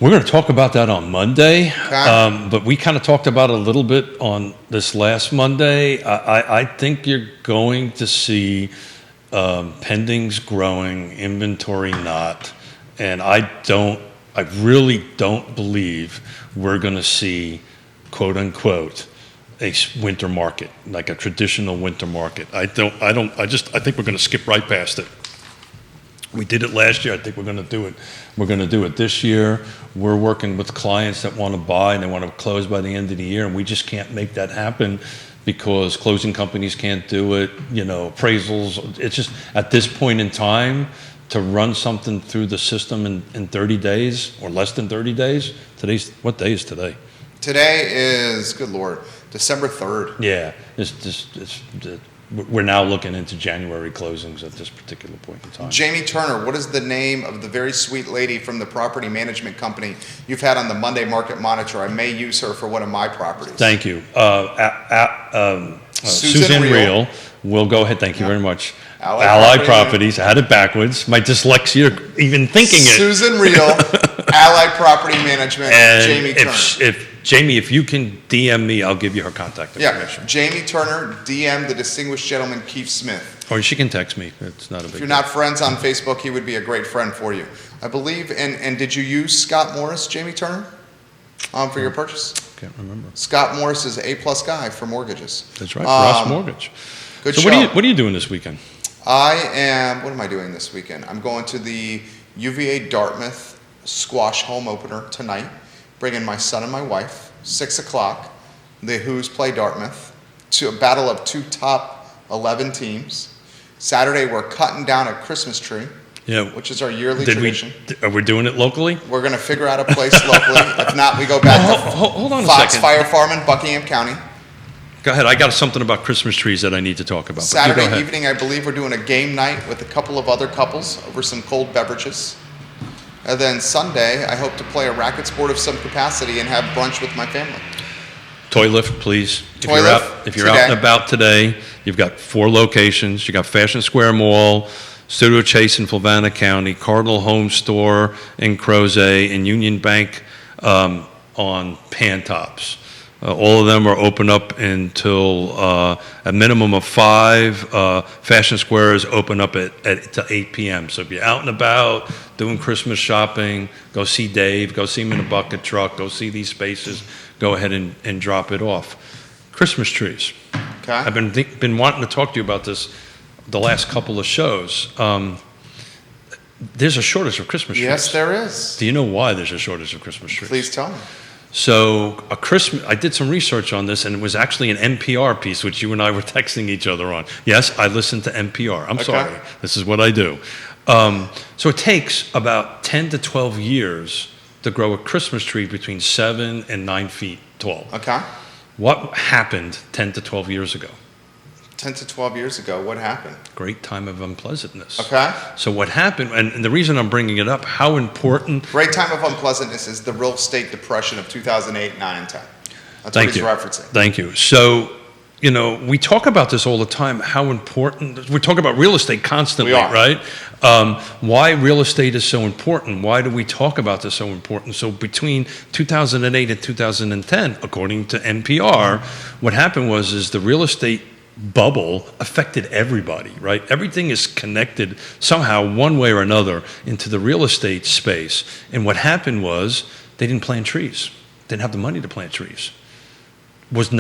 We're going to talk about that on Monday, Okay. but we kind of talked about it a little bit on this last Monday. I think you're going to see pendings growing, inventory not, and I really don't believe we're going to see, quote unquote, a winter market, like a traditional winter market. I think we're going to skip right past it. We did it last year. I think we're going to do it. We're going to do it this year. We're working with clients that want to buy and they want to close by the end of the year, and we just can't make that happen because closing companies can't do it. Appraisals. It's just at this point in time to run something through the system in 30 days or less than 30 days. What day is today? Today is, good Lord, December 3rd. Yeah, we're now looking into January closings at this particular point in time. Jamie Turner, what is the name of the very sweet lady from the property management company you've had on the Monday Market Monitor? I may use her for one of my properties. Thank you. Susan Reel. We'll go ahead. Thank you very much. Allied Properties. I had it backwards. My dyslexia, even thinking it. Susan Reel, Allied Property Management, And Jamie Turner. Jamie, if you can DM me, I'll give you her contact information. Yeah, Jamie Turner, DM the distinguished gentleman Keith Smith. Or she can text me. It's not a big If you're deal. not friends on Facebook, he would be a great friend for you. I believe, and did you use Scott Morris, Jamie Turner, for your purchase? Can't remember. Scott Morris is an A+ guy for mortgages. That's right, Ross Mortgage. Good So show. what are you doing this weekend? What am I doing this weekend? I'm going to the UVA Dartmouth squash home opener tonight, bringing my son and my wife, 6 o'clock. The Who's play Dartmouth, to a battle of two top 11 teams. Saturday, we're cutting down a Christmas tree, Yeah. which is our yearly tradition. Are we doing it locally? We're going to figure out a place locally. If not, we go back to Hold on a Fox second. Fire Farm in Buckingham County. Go ahead. I got something about Christmas trees that I need to talk about. But you go Saturday ahead. evening, I believe we're doing a game night with a couple of other couples over some cold beverages. And then Sunday, I hope to play a racket sport of some capacity and have brunch with my family. Toy lift, please. Toy lift If you're out and today. about today, you've got 4 locations. You got Fashion Square Mall, Studio Chase in Fluvanna County, Cardinal Home Store in Crozet, and Union Bank on Pantops. All of them are open up until a minimum of 5. Fashion Square is open up to 8 p.m. So if you're out and about doing Christmas shopping, go see Dave, go see him in a bucket truck, go see these spaces, go ahead and drop it off. Christmas trees. Okay? I've been wanting to talk to you about this the last couple of shows. There's a shortage of Christmas trees. Yes, there is. Do you know why there's a shortage of Christmas trees? Please tell me. So I did some research on this, and it was actually an NPR piece, which you and I were texting each other on. Yes, I listen to NPR. I'm sorry. This is what I do. So it takes about 10 to 12 years to grow a Christmas tree between 7 and 9 feet tall. Okay? What happened 10 to 12 years ago? 10 to 12 years ago, what happened? Great time of unpleasantness. Okay? So what happened, and the reason I'm bringing it up, how important... Great time of unpleasantness is the real estate depression of 2008, 9, and 10. That's Thank what he's you. referencing. Thank you. So, we talk about this all the time, how important, we talk about real estate constantly, We are. right? Why real estate is so important. Why do we talk about this so important? So between 2008 and 2010, according to NPR, what happened was the real estate bubble affected everybody, right? Everything is connected somehow, one way or another, into the real estate space. And what happened was they didn't plant trees. Didn't have the money to plant trees. Was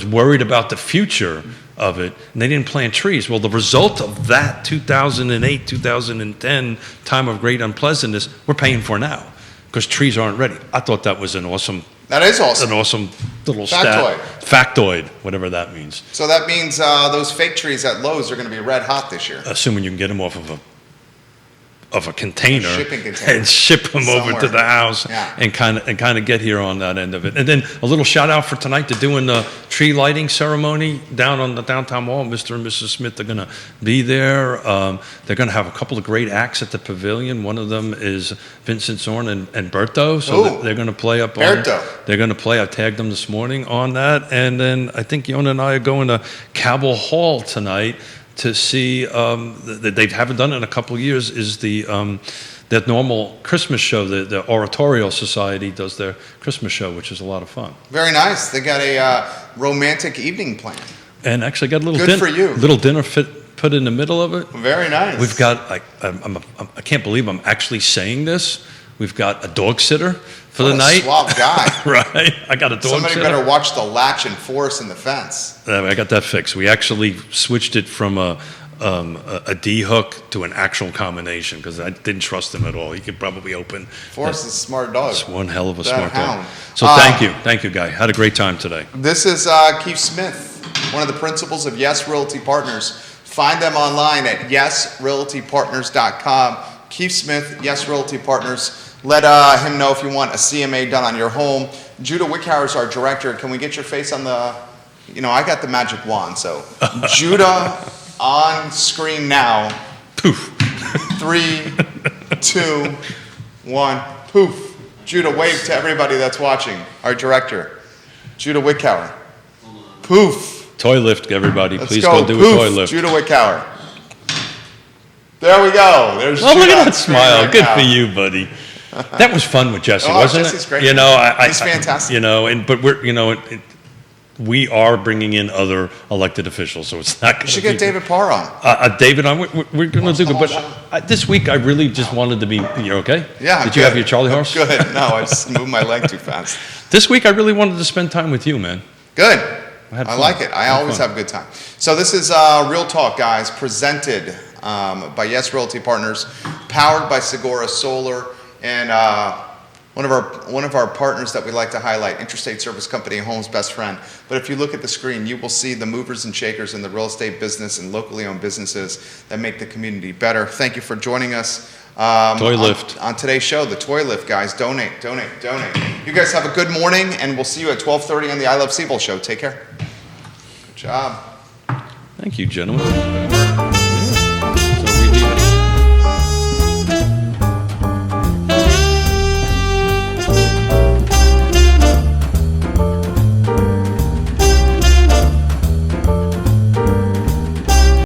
worried about the future of it, and they didn't plant trees. Well, the result of that 2008, 2010 time of great unpleasantness, we're paying for now because trees aren't ready. I thought that was an awesome little Factoid. Factoid, whatever that means. So that means those fake trees at Lowe's are going to be red hot this year. Assuming you can get them off of a container, shipping container and ship them over to somewhere. the house Yeah. and kind of get here on that end of it. And then a little shout out for tonight to doing the tree lighting ceremony down on the downtown mall. Mr. and Mrs. Smith are going to be there. They're going to have a couple of great acts at the pavilion. One of them is Vincent Zorn and Berto. So Ooh. they're going to play up Berto. They're going to play. I tagged them this morning on that. And then I think Yonna and I are going to Cabell Hall tonight to see that they haven't done it in a couple of years is the That normal Christmas show, the Oratorio Society does their Christmas show, which is a lot of fun. Very nice. They got a romantic evening plan. And actually got a little Good for you. little dinner put in the middle of it. Very nice. We've got, I can't believe I'm actually saying this. We've got a dog sitter for the night. Swab guy. Right. I got a dog Somebody sitter. better watch the latch and force in the fence. I got that fixed. We actually switched it from a D hook to an actual combination because I didn't trust him at all. He could probably open. Forrest is a smart dog. It's one hell of a That smart hound. dog. So thank you, guy. Had a great time today. This is Keith Smith, one of the principals of Yes Realty Partners. Find them online at yesrealtypartners.com. Keith Smith, Yes Realty Partners. Let him know if you want a CMA done on your home. Judah Wickhauer is our director. Can we get your face on the, I got the magic wand, so Judah on screen now. Poof. 3, 2, 1, poof. Judah, wave to everybody that's watching. Our director, Judah Wickhauer. Poof. Toy lift, everybody. Let's Please go. go do Poof. a toy lift. Judah Wickhauer. There we go. There's Oh, Judah look at on that screen smile. right Good now. for you, buddy. That was fun with Jesse, Oh, wasn't Jesse's it? great. He's fantastic. But we're, we are bringing in other elected officials, so it's not going You to should get David Parr on. David, we're going to do good. But this week, I really just wanted to be. You're okay? Yeah. Did you have your Charlie horse? Good. No, I just moved my leg too fast. This week, I really wanted to spend time with you, man. Good. had I fun. like it. I Had always fun. have a good time. So this is Real Talk, guys, presented by Yes Realty Partners, powered by Sigora Solar, and one of our partners that we like to highlight, Intrastate Service Company, home's best friend. But if you look at the screen, you will see the movers and shakers in the real estate business and locally owned businesses that make the community better. Thank you for joining us. Toy lift. On today's show, the Toy Lift, guys. Donate. You guys have a good morning, and we'll see you at 12:30 on the I Love CVille show. Take care. Good job. Thank you, gentlemen.